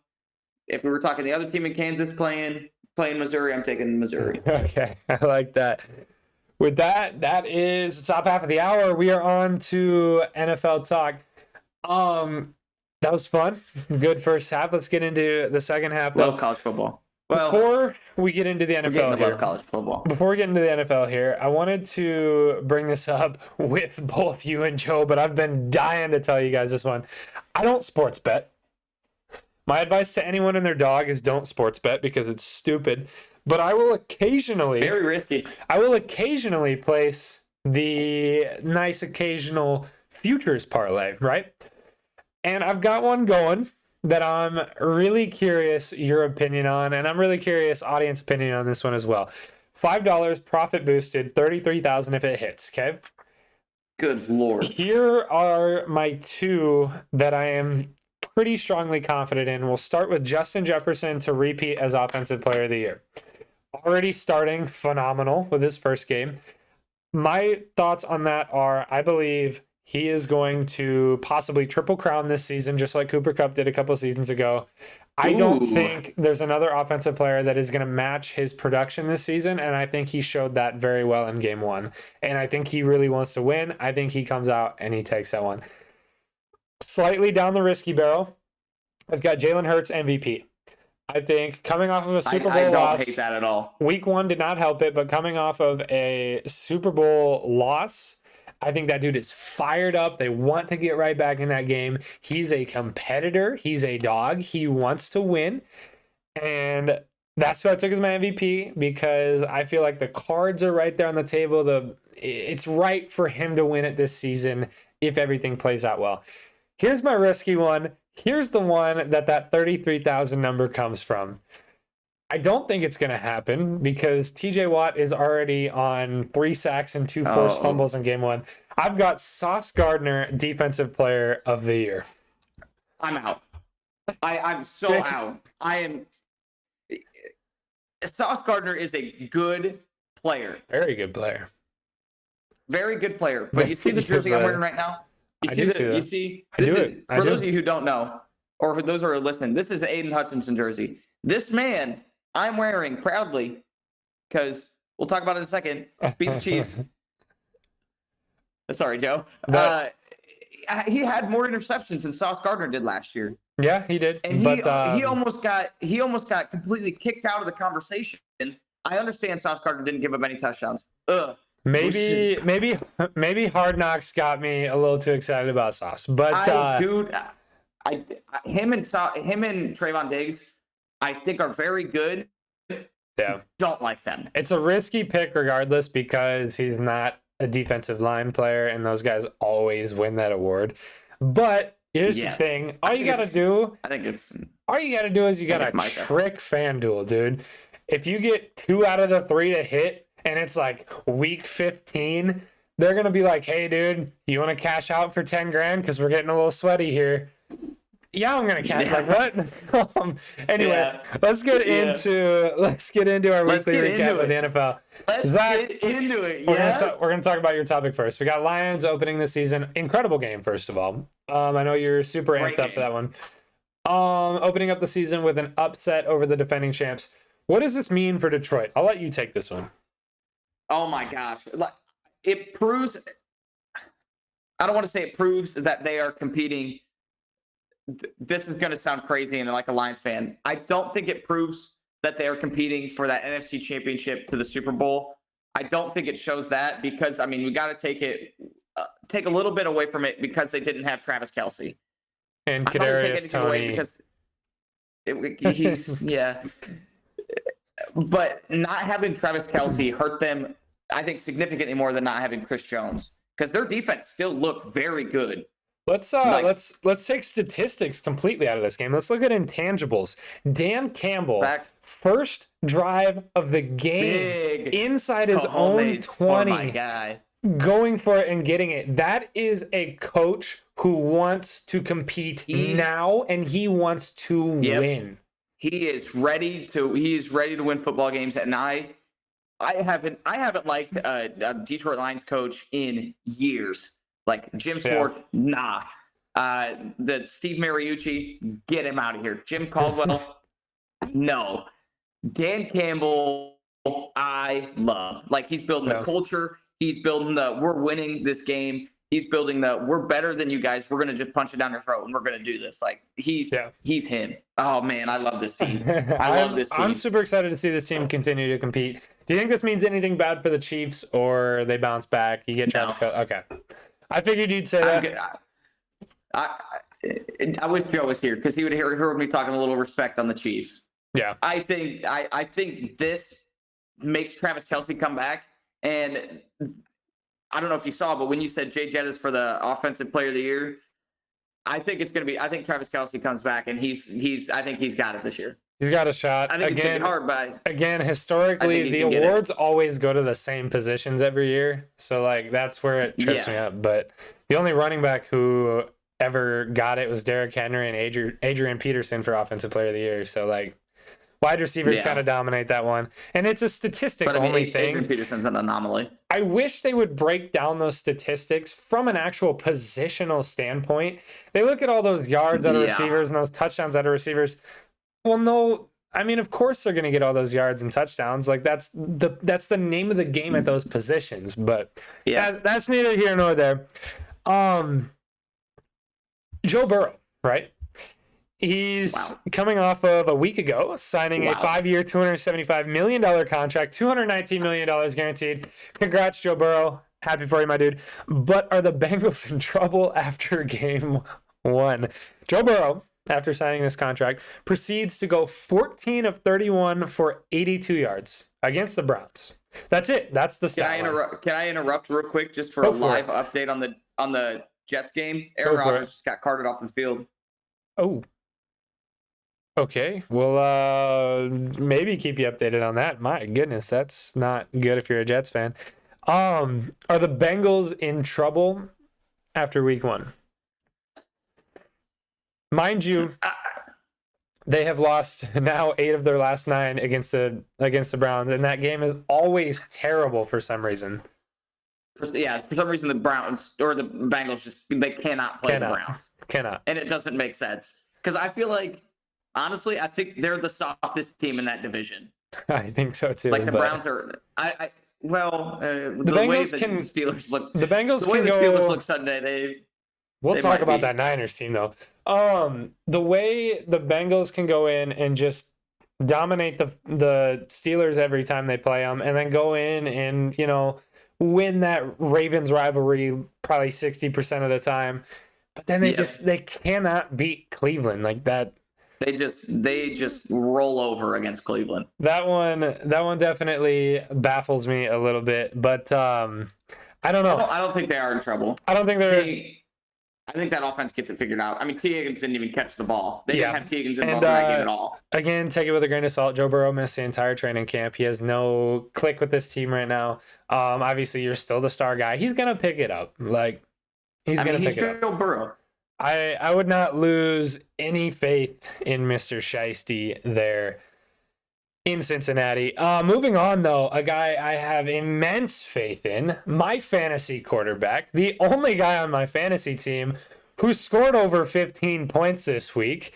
If we were talking the other team in Kansas playing Missouri, I'm taking Missouri. Okay, I like that. With that, that is the top half of the hour. We are on to NFL talk. That was fun. Good first half. Let's get into the second half. Love college football. Well, before we get into the NFL here, love college football. before we get into the NFL here, I wanted to bring this up with both you and Joe, but I've been dying to tell you guys this one. I don't sports bet. My advice to anyone and their dog is don't sports bet because it's stupid. But I will occasionally, Very risky. I will occasionally place the nice occasional futures parlay, right? And I've got one going that I'm really curious your opinion on, and I'm really curious audience opinion on this one as well. $5 profit boosted, 33,000 if it hits, okay? Good Lord. Here are my two that I am pretty strongly confident in. We'll start with Justin Jefferson to repeat as Offensive Player of the Year. Already starting phenomenal with his first game. My thoughts on that are, I believe he is going to possibly triple crown this season, just like Cooper Kupp did a couple seasons ago. I don't think there's another offensive player that is going to match his production this season, and I think he showed that very well in game 1. And I think he really wants to win. I think he comes out and he takes that one. Slightly down the risky barrel, I've got Jalen Hurts MVP. I think coming off of a Super Bowl loss, I don't hate that at all. Week 1 did not help it, but coming off of a Super Bowl loss, I think that dude is fired up. They want to get right back in that game. He's a competitor. He's a dog. He wants to win. And that's who I took as my MVP because I feel like the cards are right there on the table. It's right for him to win it this season if everything plays out well. Here's my risky one. Here's the one that 33,000 number comes from. I don't think it's going to happen because TJ Watt is already on 3 sacks and 2 forced fumbles in game 1. I've got Sauce Gardner, Defensive Player of the Year. I'm out. I'm so out. Sauce Gardner is a good player. Very good player. Very good player. But you see the jersey I'm wearing right now? For those of you who don't know, or for those who are listening, this is an Aiden Hutchinson jersey. This man I'm wearing proudly, because we'll talk about it in a second, beat the Chiefs. Sorry, Joe. He had more interceptions than Sauce Gardner did last year. Yeah, he did. And he almost got completely kicked out of the conversation. I understand Sauce Gardner didn't give up any touchdowns. Maybe Hard Knocks got me a little too excited about Sauce, but him and Trayvon Diggs, I think are very good. Yeah, don't like them. It's a risky pick regardless because he's not a defensive line player, and those guys always win that award. But here's the thing: all you gotta do is you gotta trick FanDuel, dude. If you get 2 out of the 3 to hit, and it's like week 15, they're gonna be like, "Hey, dude, you want to cash out for 10 grand? Because we're getting a little sweaty here." Yeah, I'm gonna cash. Like what? Anyway, let's get into our weekly recap of the NFL. Let's get into it. We're gonna talk about your topic first. We got Lions opening the season. Incredible game, first of all. I know you're super amped up for that one. Opening up the season with an upset over the defending champs. What does this mean for Detroit? I'll let you take this one. Oh my gosh. It proves, I don't want to say it proves that they are competing. This is going to sound crazy and like a Lions fan. I don't think it proves that they are competing for that NFC championship to the Super Bowl. I don't think it shows that because, I mean, we got to take a little bit away from it because they didn't have Travis Kelce. And Kadarius Toney. Because he's, But not having Travis Kelce hurt them, I think, significantly more than not having Chris Jones, because their defense still looked very good. Let's take statistics completely out of this game. Let's look at intangibles. Dan Campbell, first drive of the game, inside his own 20, my guy. Going for it and getting it. That is a coach who wants to compete now, and he wants to win. He is ready to win football games, and I haven't liked a Detroit Lions coach in years. Like Jim Schwartz, nah. The Steve Mariucci, get him out of here. Jim Caldwell, no. Dan Campbell, I love. Like, he's building the culture. He's building we're winning this game. He's building we're better than you guys. We're going to just punch it down your throat, and we're going to do this. Like, he's him. Oh, man, I love this team. I love this team. I'm super excited to see this team continue to compete. Do you think this means anything bad for the Chiefs, or they bounce back? You get Travis Kelce? Okay. I figured you'd say that. I wish Joe was here, because he would have heard me talking a little respect on the Chiefs. Yeah. I think this makes Travis Kelce come back, and I don't know if you saw, but when you said Jay Jett is for the Offensive Player of the Year, I think Travis Kelce comes back, and I think he's got it this year. He's got a shot. I think it's going to be hard, but again, historically, the awards always go to the same positions every year. So, like, that's where it trips me up. But the only running back who ever got it was Derrick Henry and Adrian Peterson for Offensive Player of the Year. So, like, wide receivers kind of dominate that one. And it's a statistic only thing. Adrian Peterson's an anomaly. I wish they would break down those statistics from an actual positional standpoint. They look at all those yards out of receivers and those touchdowns out of receivers. Well, no, I mean, of course they're going to get all those yards and touchdowns. Like, that's the name of the game at those positions. But that's neither here nor there. Joe Burrow, right? He's coming off of a week ago signing a 5-year, $275 million contract, $219 million guaranteed. Congrats, Joe Burrow. Happy for you, my dude. But are the Bengals in trouble after game 1? Joe Burrow, after signing this contract, proceeds to go 14 of 31 for 82 yards against the Browns. That's it. That's the stat line. Can I interrupt real quick just for a live update on the Jets game? Aaron Rodgers just got carted off the field. Oh. Okay. Well, maybe keep you updated on that. My goodness, that's not good if you're a Jets fan. Are the Bengals in trouble after week 1? Mind you, they have lost now 8 of their last 9 against the Browns, and that game is always terrible for some reason. For some reason the Browns or the Bengals they cannot play the Browns. Cannot. And it doesn't make sense. Because I feel like, honestly, I think they're the softest team in that division. I think so too. Like, the Browns are the way the Steelers look. The Bengals Steelers look Sunday, We'll talk about that Niners team, though. The way the Bengals can go in and just dominate the Steelers every time they play them, and then go in and, win that Ravens rivalry probably 60% of the time. But then they cannot beat Cleveland like that. They just roll over against Cleveland. That one definitely baffles me a little bit, but I don't know. I don't think they are in trouble. I don't think I think that offense gets it figured out. I mean, T. Higgins didn't even catch the ball. They didn't have T. Higgins involved in that game at all. Again, take it with a grain of salt. Joe Burrow missed the entire training camp. He has no click with this team right now. Obviously, you're still the star guy. He's going to pick it up. He's Joe Burrow. I would not lose any faith in Mr. Shiesty there in Cincinnati. Moving on, though, a guy I have immense faith in, my fantasy quarterback, the only guy on my fantasy team who scored over 15 points this week,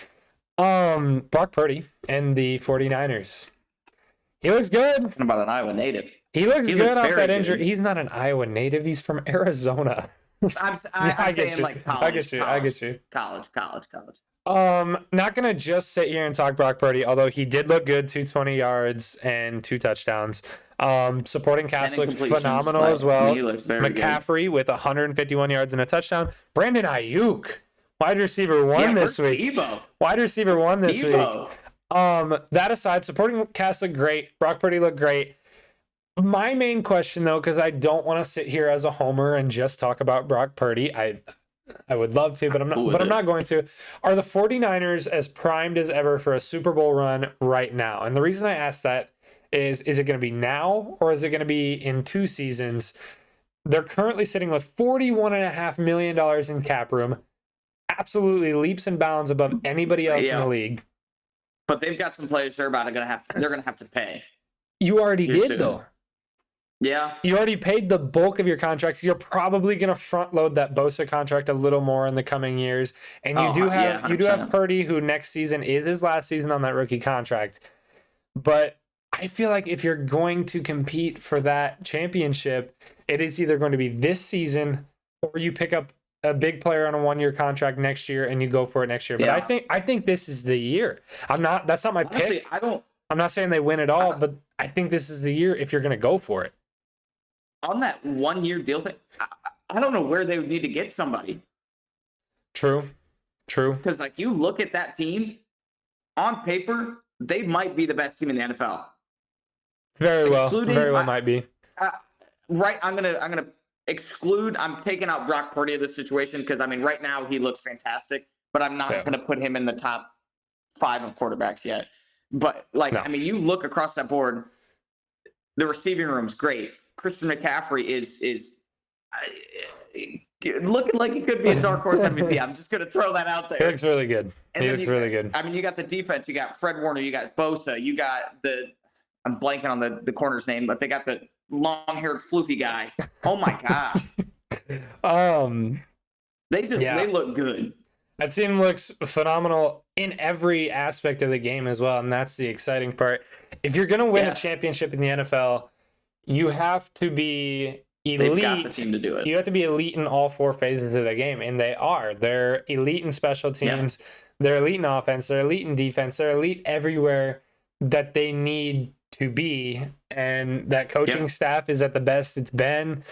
Brock Purdy and the 49ers. He looks good. Talking about an Iowa native. He looks good off that injury. He's not an Iowa native. He's from Arizona. I'm saying like college. I get you. College. Not gonna just sit here and talk Brock Purdy, although he did look good, 220 yards and 2 touchdowns. Supporting cast looked phenomenal as well. McCaffrey good. With 151 yards and a touchdown. Brandon Ayuk, wide receiver 1 this week. Tebow. Wide receiver 1 this week. That aside, supporting cast looked great. Brock Purdy looked great. My main question, though, because I don't want to sit here as a homer and just talk about Brock Purdy. I would love to, but I'm not. But I'm not going to. Are the 49ers as primed as ever for a Super Bowl run right now? And the reason I ask that is it going to be now or is it going to be in 2 seasons? They're currently sitting with $41.5 million in cap room, absolutely leaps and bounds above anybody else in the league. But they've got some players they're gonna have to pay. You already did though. Yeah. You already paid the bulk of your contracts. You're probably going to front load that Bosa contract a little more in the coming years. And you do have Purdy, who next season is his last season on that rookie contract. But I feel like if you're going to compete for that championship, it is either going to be this season or you pick up a big player on a 1-year contract next year and you go for it next year. But I think this is the year. That's not my pick. I'm not saying they win it all, but I think this is the year if you're going to go for it. On that 1-year deal thing, I don't know where they would need to get somebody. True. Because like you look at that team, on paper, they might be the best team in the NFL. Very well might be. Right, I'm gonna exclude. I'm taking out Brock Purdy of this situation because I mean, right now he looks fantastic, but I'm not gonna put him in the top 5 of quarterbacks yet. But I mean, you look across that board, the receiving room's great. Christian McCaffrey is looking like he could be a dark horse MVP. I'm just going to throw that out there. He looks really good. Good. I mean, you got the defense. You got Fred Warner. You got Bosa. You got I'm blanking on the corner's name, but they got the long-haired floofy guy. Oh, my gosh. They look good. That team looks phenomenal in every aspect of the game as well, and that's the exciting part. If you're going to win a championship in the NFL, you have to be elite. They've got the team to do it. You have to be elite in all 4 phases of the game, and they are. They're elite in special teams. Yeah. They're elite in offense. They're elite in defense. They're elite everywhere that they need to be, and that coaching staff is at the best it's been.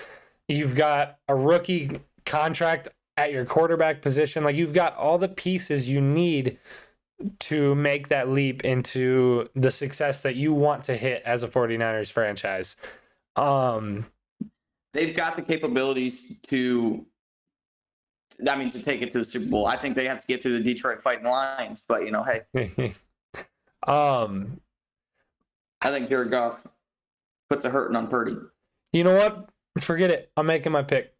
You've got a rookie contract at your quarterback position. Like, you've got all the pieces you need to make that leap into the success that you want to hit as a 49ers franchise. They've got the capabilities to take it to the Super Bowl. I think they have to get through the Detroit Fighting Lions, but hey. I think Jared Goff puts a hurting on Purdy. You know what? Forget it. I'm making my pick.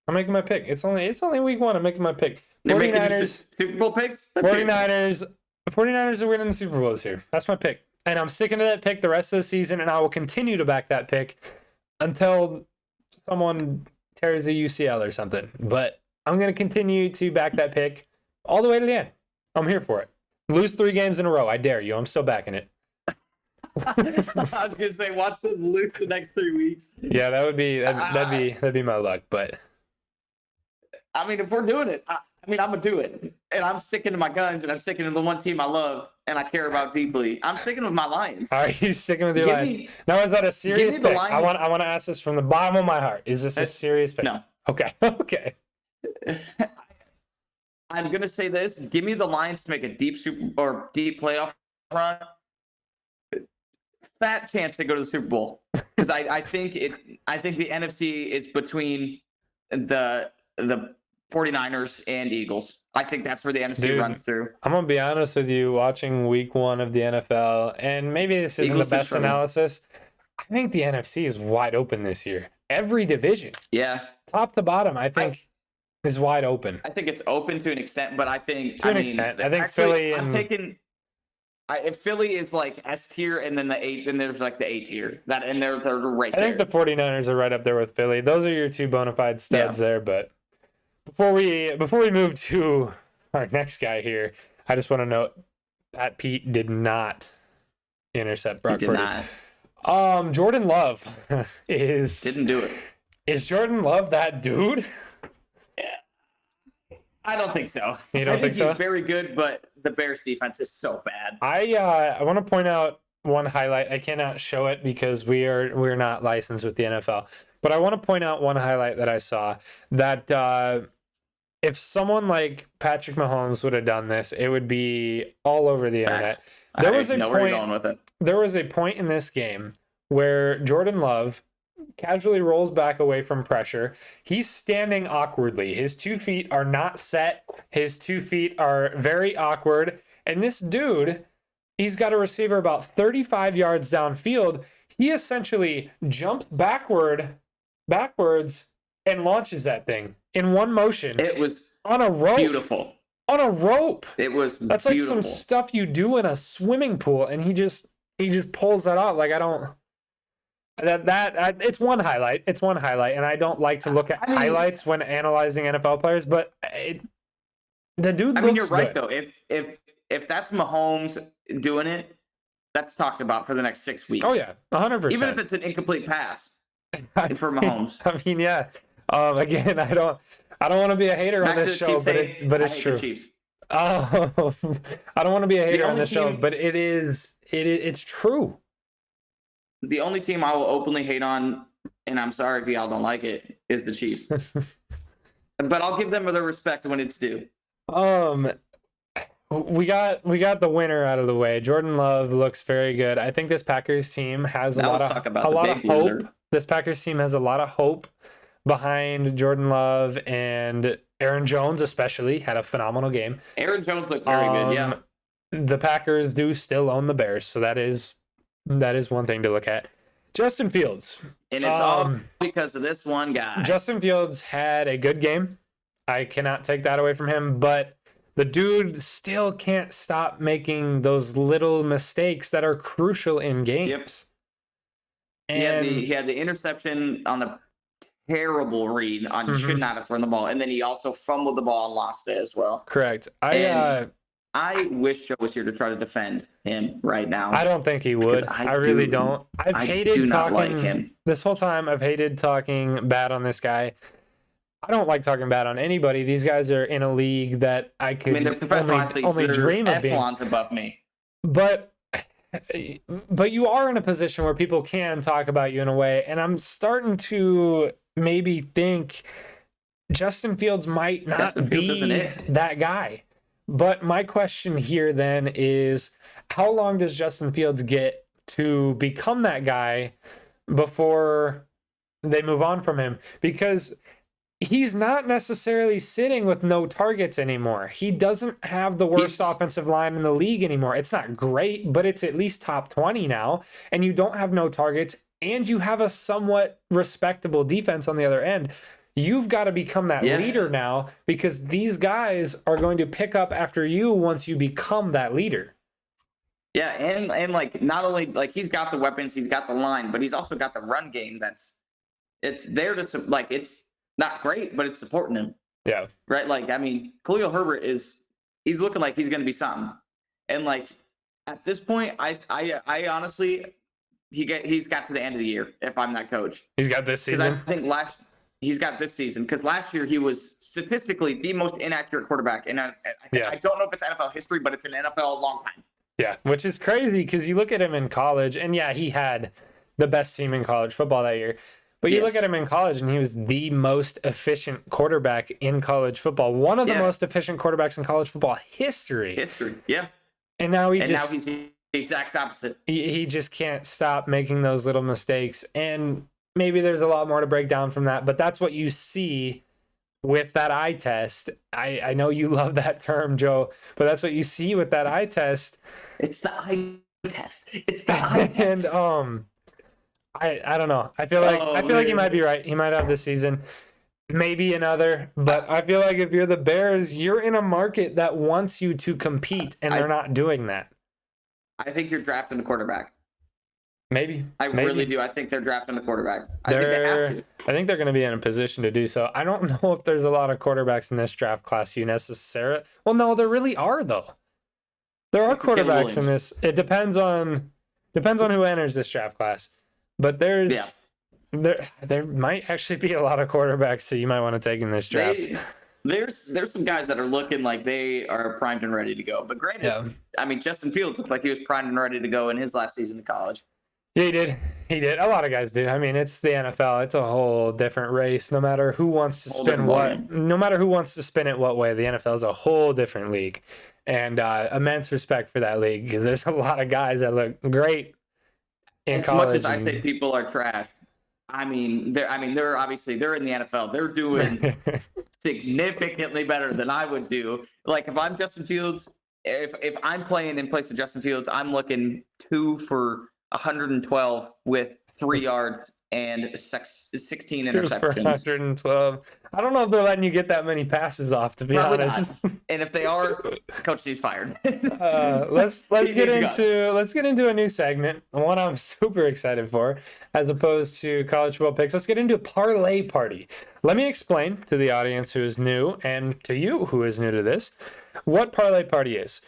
It's only week 1. I'm making my pick. 49ers Super Bowl picks? 49ers are winning the Super Bowl this year. That's my pick. And I'm sticking to that pick the rest of the season, and I will continue to back that pick until someone tears a UCL or something. But I'm going to continue to back that pick all the way to the end. I'm here for it. Lose 3 games in a row. I dare you. I'm still backing it. I was going to say, watch them lose the next 3 weeks. Yeah, that'd be my luck. But I mean, if we're doing it, I'm going to do it. And I'm sticking to my guns, and I'm sticking to the one team I love and I care about deeply. I'm sticking with my Lions. Are you sticking with your Lions? Now, is that a serious pick? I want to ask this from the bottom of my heart. Is this a serious pick? No. Okay. I'm going to say this. Give me the Lions to make a deep playoff run. Fat chance to go to the Super Bowl. Because I think the NFC is between the 49ers and Eagles. I think that's where the NFC runs through. I'm going to be honest with you, watching week 1 of the NFL, and maybe this isn't the best analysis. I think the NFC is wide open this year. Every division. Yeah. Top to bottom, I think is wide open. I think it's open to an extent, but I think... I think Philly and... If Philly is like S tier, and then then there's like the A tier. And they're right there. I think the 49ers are right up there with Philly. Those are your 2 bona fide studs there, but... Before we move to our next guy here, I just want to note Pat Pete did not intercept Brock Purdy. Jordan Love didn't do it. Is Jordan Love that dude? I don't think so. You don't think so? He's very good, but the Bears defense is so bad. I want to point out one highlight. I cannot show it because we're not licensed with the NFL. But I want to point out one highlight that I saw that if someone like Patrick Mahomes would have done this, it would be all over the internet. There was a know where you're point. going with it. There was a point in this game where Jordan Love casually rolls back away from pressure. He's standing awkwardly. His 2 feet are not set. His 2 feet are very awkward. And this dude, he's got a receiver about 35 yards downfield. He essentially jumps backwards and launches that thing in one motion. It was on a rope. beautiful. On a rope. It was That's beautiful. like some stuff you do in a swimming pool, and he just pulls that off. Like, I don't. It's one highlight. It's one highlight, and I don't like to look at highlights when analyzing NFL players. But the dude. I mean, you're right good. though. If that's Mahomes doing it, that's talked about for the next 6 weeks. Oh yeah, 100%. Even if it's an incomplete pass for Mahomes. I mean, yeah. Again, I don't want to be a hater on this show, but it's true. I don't want to be a hater on this show, but it's true. The only team I will openly hate on, and I'm sorry if y'all don't like it, is the Chiefs. But I'll give them their respect when it's due. We got the winner out of the way. Jordan Love looks very good. I think this Packers team has a lot of hope. This Packers team has a lot of hope behind Jordan Love, and Aaron Jones especially had a phenomenal game. Aaron Jones looked very good, yeah. The Packers do still own the Bears, so that is one thing to look at. Justin Fields. And it's all because of this one guy. Justin Fields had a good game. I cannot take that away from him, but the dude still can't stop making those little mistakes that are crucial in games. Yep. And he had the interception on the terrible read on should not have thrown the ball. And then he also fumbled the ball and lost it as well. Correct. I wish Joe was here to try to defend him right now. I don't think he would. I really don't. I do not like him. This whole time, I've hated talking bad on this guy. I don't like talking bad on anybody. These guys are in a league that I could they're professional athletes. only dream of being. Echelons above me. But you are in a position where people can talk about you in a way, and I'm starting to maybe think Justin Fields might not be that guy. But my question here then is, how long does Justin Fields get to become that guy before they move on from him? Because he's not necessarily sitting with no targets anymore. He doesn't have the worst offensive line in the league anymore. It's not great, but it's at least top 20 now. And you don't have no targets, and you have a somewhat respectable defense on the other end. You've got to become that leader now, because these guys are going to pick up after you once you become that leader. Yeah, and like not only like he's got the weapons, he's got the line, but he's also got the run game it's there to like it's not great, but it's supporting him. Yeah. Right? Like, I mean, Khalil Herbert he's looking like he's going to be something. And like at this point, I honestly he's got to the end of the year if I'm that coach. He's got this season. I think he's got this season, because last year he was statistically the most inaccurate quarterback. And I don't know if it's NFL history, but it's an NFL long time. Yeah, which is crazy because you look at him in college, and yeah, he had the best team in college football that year. But you look at him in college, and he was the most efficient quarterback in college football. One of the most efficient quarterbacks in college football history. Yeah. And now now he's the exact opposite. He just can't stop making those little mistakes. And maybe there's a lot more to break down from that, but that's what you see with that eye test. I know you love that term, Joe, but that's what you see with that eye test. It's the eye test. It's the eye test. And I don't know. I feel like he might be right. He might have this season, maybe another. But I feel like if you're the Bears, you're in a market that wants you to compete, and they're not doing that. I think you're drafting a quarterback. Maybe. I really do. I think they're drafting a quarterback. I think they have to. I think they're going to be in a position to do so. I don't know if there's a lot of quarterbacks in this draft class you necessarily. Well, no, there really are, though. There are quarterbacks in this. It depends on who enters this draft class. But there might actually be a lot of quarterbacks that you might want to take in this draft. There's some guys that are looking like they are primed and ready to go. But granted, I mean, Justin Fields looked like he was primed and ready to go in his last season of college. Yeah, he did. He did. A lot of guys do. I mean, it's the NFL. It's a whole different race. No matter who wants to Whole spin different what, ballgame. no matter who wants to spin it what way, the NFL is a whole different league. And immense respect for that league because there's a lot of guys that look great in As college. much as I say people are trash, they're obviously they're in the NFL. They're doing significantly better than I would do. Like if I'm Justin Fields, if I'm playing in place of Justin Fields, I'm looking 2 for 112 with 3 yards and 16 2 for interceptions. 112. I don't know if they're letting you get that many passes off, to be Probably honest. not. And if they are, coach needs fired. Let's get into a new segment, one I'm super excited for, as opposed to college football picks. Let's get into Parlay Party. Let me explain to the audience who is new and to you who is new to this what Parlay Party is.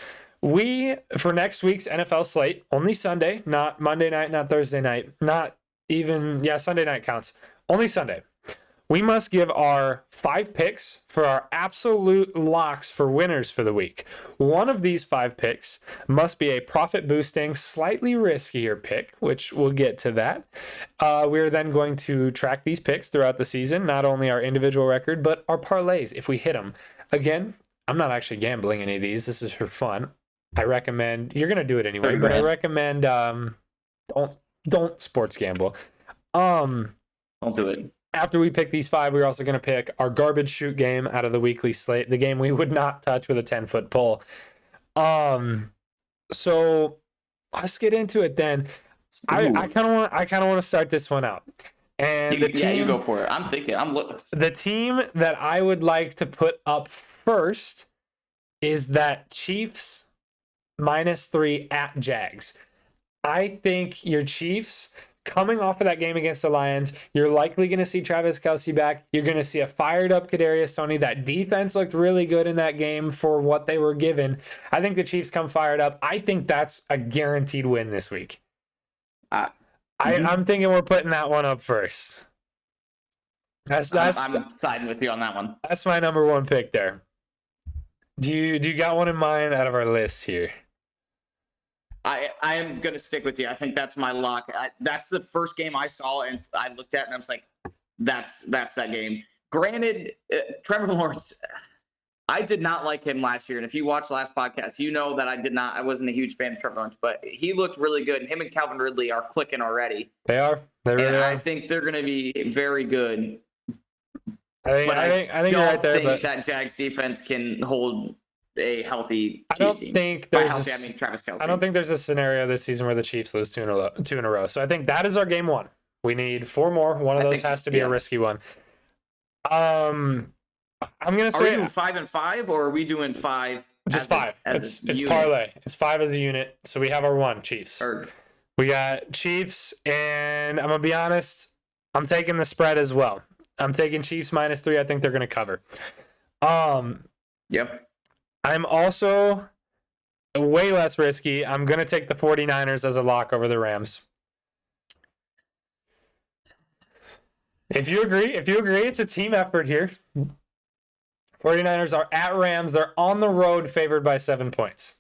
We, for next week's NFL slate, only Sunday, not Monday night, not Thursday night, not even, Sunday night counts, only Sunday. We must give our 5 picks for our absolute locks for winners for the week. One of these 5 picks must be a profit-boosting, slightly riskier pick, which we'll get to that. We're then going to track these picks throughout the season, not only our individual record, but our parlays, if we hit them. Again, I'm not actually gambling any of these. This is for fun. I recommend, you're going to do it anyway, but I recommend don't sports gamble. Don't do it. After we pick these 5, we're also going to pick our garbage shoot game out of the weekly slate, the game we would not touch with a 10-foot pole. So let's get into it then. I kind of want to start this one out. And you go for it. I'm thinking. The team that I would like to put up first is that Chiefs -3 at Jags. I think your Chiefs, coming off of that game against the Lions, you're likely going to see Travis Kelce back. You're going to see a fired-up Kadarius Toney. That defense looked really good in that game for what they were given. I think the Chiefs come fired up. I think that's a guaranteed win this week. I'm thinking we're putting that one up first. I'm siding with you on that one. That's my number 1 pick there. Do you got one in mind out of our list here? I am going to stick with you. I think that's my lock. That's the first game I saw and I looked at and I was like, that's that game. Granted, Trevor Lawrence, I did not like him last year. And if you watched last podcast, you know that I wasn't a huge fan of Trevor Lawrence, but he looked really good. And him and Calvin Ridley are clicking already. They are. They really are. I think they're going to be very good. I think you're right there. I don't think that Jags defense can hold a healthy Chiefs team. I mean Travis Kelce. I don't think there's a scenario this season where the Chiefs lose 2 in a row. So I think that is our game 1. We need 4 more. One of those has to be a risky one. I'm gonna say, are we doing 5 and 5 or are we doing 5? Just 5. It's parlay. It's 5 as a unit. So we have our 1 Chiefs. We got Chiefs, and I'm gonna be honest, I'm taking the spread as well. I'm taking Chiefs -3. I think they're gonna cover. Yep. I'm also way less risky. I'm going to take the 49ers as a lock over the Rams. If you agree, it's a team effort here. 49ers are at Rams. They're on the road favored by 7 points.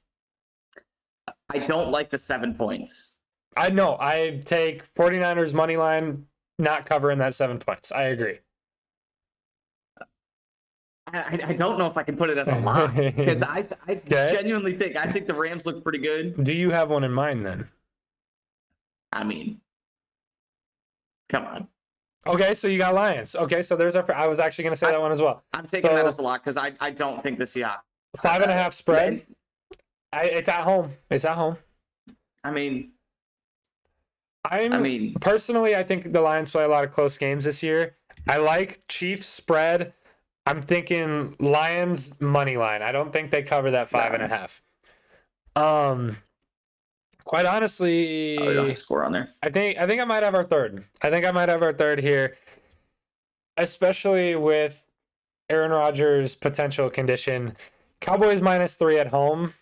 I don't like the 7 points. I know. I take 49ers money line, not covering that 7 points. I agree. I don't know if I can put it as a lock because I genuinely think the Rams look pretty good. Do you have one in mind then? I mean, come on. Okay, so you got Lions. Okay, so there's I was actually going to say that one as well. I'm taking that as a lock because I don't think the Seahawks 5.5 spread. It's at home. It's at home. I mean, personally, I think the Lions play a lot of close games this year. I like Chiefs spread. I'm thinking Lions money line. I don't think they cover that 5.5. Quite honestly, don't score on there. I think I might have our third. I think I might have our third here, especially with Aaron Rodgers' potential condition. Cowboys -3 at home.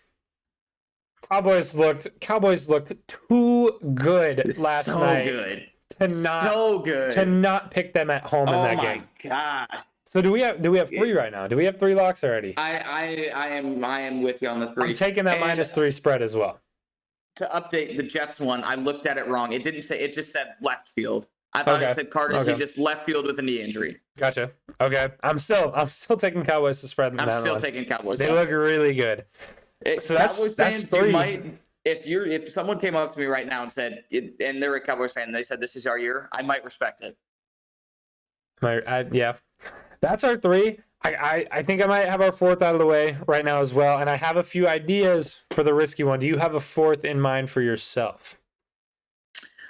Cowboys looked too good last night. To not pick them at home in that game. Oh my gosh. So do we have 3 right now? Do we have 3 locks already? I am with you on the 3. I'm taking that -3 spread as well. to update the Jets one, I looked at it wrong. It didn't say. It just said left field. I thought it said Carter. Okay. He just left field with a knee injury. Gotcha. Okay. I'm still taking Cowboys to spread. I'm still taking Cowboys. They look really good. So Cowboys fans, you might, if someone came up to me right now and said, and they're a Cowboys fan, and they said this is our year, I might respect it. Yeah, that's our 3. I think I might have our 4th out of the way right now as well, and I have a few ideas for the risky one. Do you have a 4th in mind for yourself?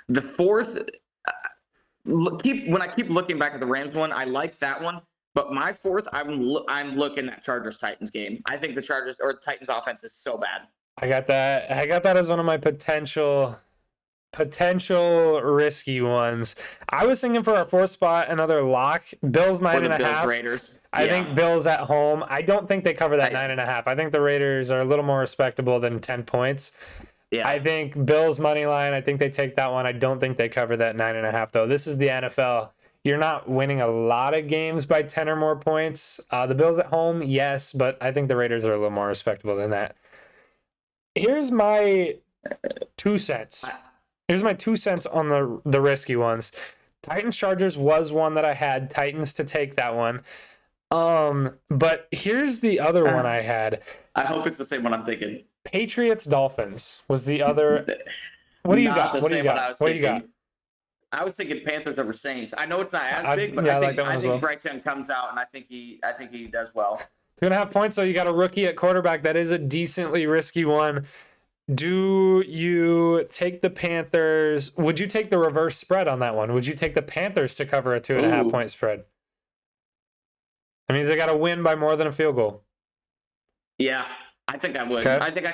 The 4th, when I keep looking back at the Rams one, I like that one. But my 4th, I'm looking at Chargers-Titans game. I think the Chargers or Titans offense is so bad. I got that as one of my potential risky ones. I was thinking for our 4th spot, another lock. Bills 9.5. Bills Raiders. I think Bills at home. I don't think they cover that 9.5. I think the Raiders are a little more respectable than 10 points. Yeah. I think Bills money line. I think they take that one. I don't think they cover that 9.5 though. This is the NFL. You're not winning a lot of games by 10 or more points. The Bills at home, yes, but I think the Raiders are a little more respectable than that. Here's my 2 cents. Here's my 2 cents on the risky ones. Titans Chargers was one that I had. Titans to take that one. But here's the other one I had. I hope it's the same one I'm thinking. Patriots Dolphins was the other. What do you got? What do you got? I was thinking Panthers over Saints. I know it's not as big, but I think Bryce Young comes out, and I think he does well. 2.5 points. So you got a rookie at quarterback. That is a decently risky one. Do you take the Panthers? Would you take the reverse spread on that one? Would you take the Panthers to cover a 2.5 point spread? That means they got to win by more than a field goal. Yeah, I think I would. Okay. I think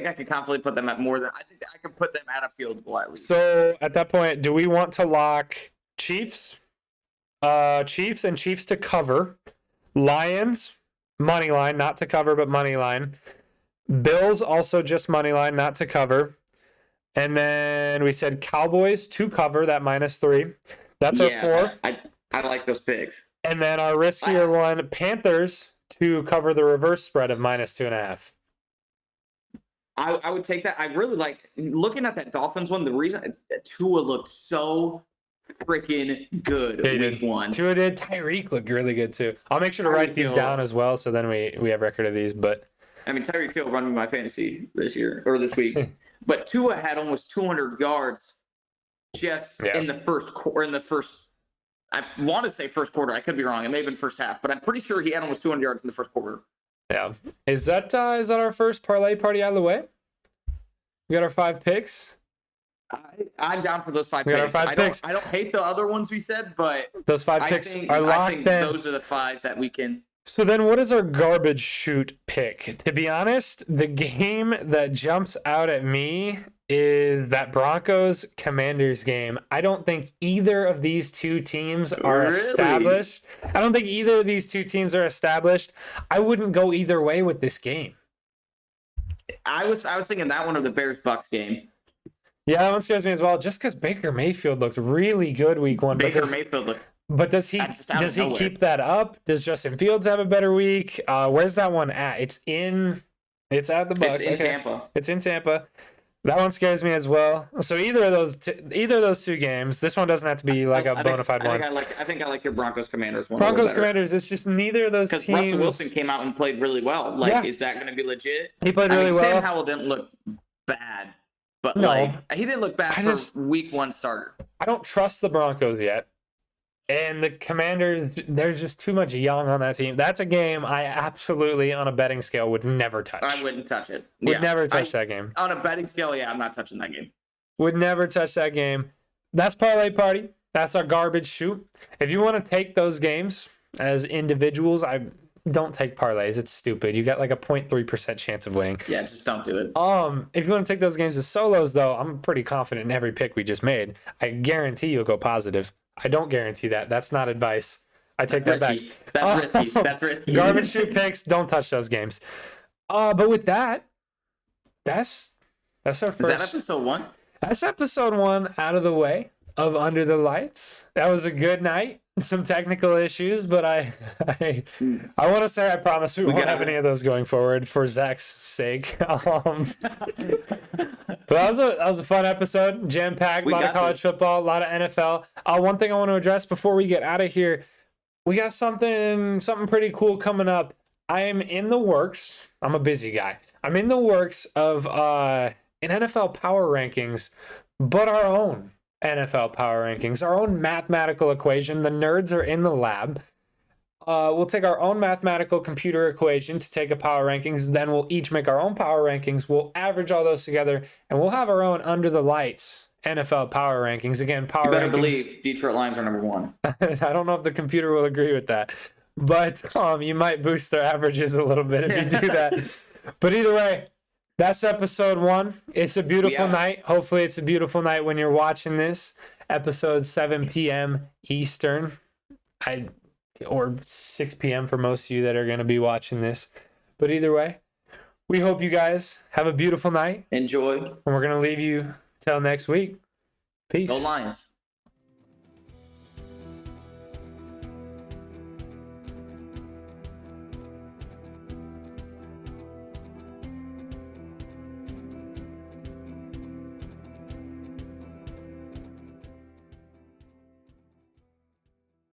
I could confidently put them at more than. I think I could put them at a field goal at least. So at that point, do we want to lock Chiefs? Chiefs and Chiefs to cover. Lions money line, not to cover, but money line. Bills also just money line, not to cover. And then we said Cowboys to cover that -3. That's our 4. I like those picks. And then our riskier one, Panthers to cover the reverse spread of -2.5. I would take that. I really like looking at that Dolphins one. The reason Tua looked so freaking good week 1. Tua did. Tyreek looked really good too. I'll make sure to write these down as well, so then we have record of these. But I mean, Tyreek Hill running my fantasy this week. But Tua had almost 200 yards just in the first quarter. I want to say first quarter. I could be wrong. It may have been first half, but I'm pretty sure he had almost 200 yards in the first quarter. Yeah. Is that our first parlay party out of the way? We got our 5 picks. I'm down for those 5 picks. I don't hate the other ones we said, but those 5 picks are locked. I think those are the 5 that we can. So then what is our garbage shoot pick? To be honest, the game that jumps out at me is that Broncos Commanders game. I don't think either of these two teams are established. I don't think either of these two teams are established. I wouldn't go either way with this game. I was thinking that one or the Bears-Bucks game. Yeah, that one scares me as well, just because Baker Mayfield looked really good week 1. But does he keep that up? Does Justin Fields have a better week? Where's that one at? It's at the Bucs. It's in Tampa. It's in Tampa. That one scares me as well. So either of those 2 games. This one doesn't have to be like a bona fide one. I think I like your Broncos Commanders one. Broncos Commanders. It's just neither of those teams. Because Russell Wilson came out and played really well. Is that going to be legit? He played really well. Sam Howell didn't look bad, but he didn't look bad for week 1 starter. I don't trust the Broncos yet. And the Commanders, there's just too much young on that team. That's a game I absolutely, on a betting scale, would never touch. I wouldn't touch it. Would never touch that game. On a betting scale, I'm not touching that game. Would never touch that game. That's Parlay Party. That's our garbage shoot. If you want to take those games as individuals, I don't take parlays. It's stupid. You got like a 0.3% chance of winning. Yeah, just don't do it. If you want to take those games as solos, though, I'm pretty confident in every pick we just made. I guarantee you'll go positive. I don't guarantee that. That's not advice. I take that back. That's risky. That's risky. Garbage shoot picks. Don't touch those games. But with that, that's our first. Is that episode 1? That's episode 1 out of the way of Under the Lights. That was a good night. Some technical issues, but I want to say I promise we won't have any of those going forward for Zach's sake. But that was a fun episode, jam-packed, a lot of college football, a lot of NFL. One thing I want to address before we get out of here, we got something pretty cool coming up. I am in the works. I'm a busy guy. I'm in the works of an NFL power rankings, but our own NFL power rankings, our own mathematical equation. The nerds are in the lab. We'll take our own mathematical computer equation to take a power rankings. Then we'll each make our own power rankings. We'll average all those together, and we'll have our own under the lights NFL power rankings. Again, power rankings. You better believe Detroit Lions are number one. I don't know if the computer will agree with that, but you might boost their averages a little bit if you do that. But either way, that's episode 1. It's a beautiful night. Hopefully it's a beautiful night when you're watching this. Episode 7 p.m. Eastern. Or 6 p.m. for most of you that are going to be watching this. But either way, we hope you guys have a beautiful night. Enjoy. And we're going to leave you till next week. Peace. Go Lions.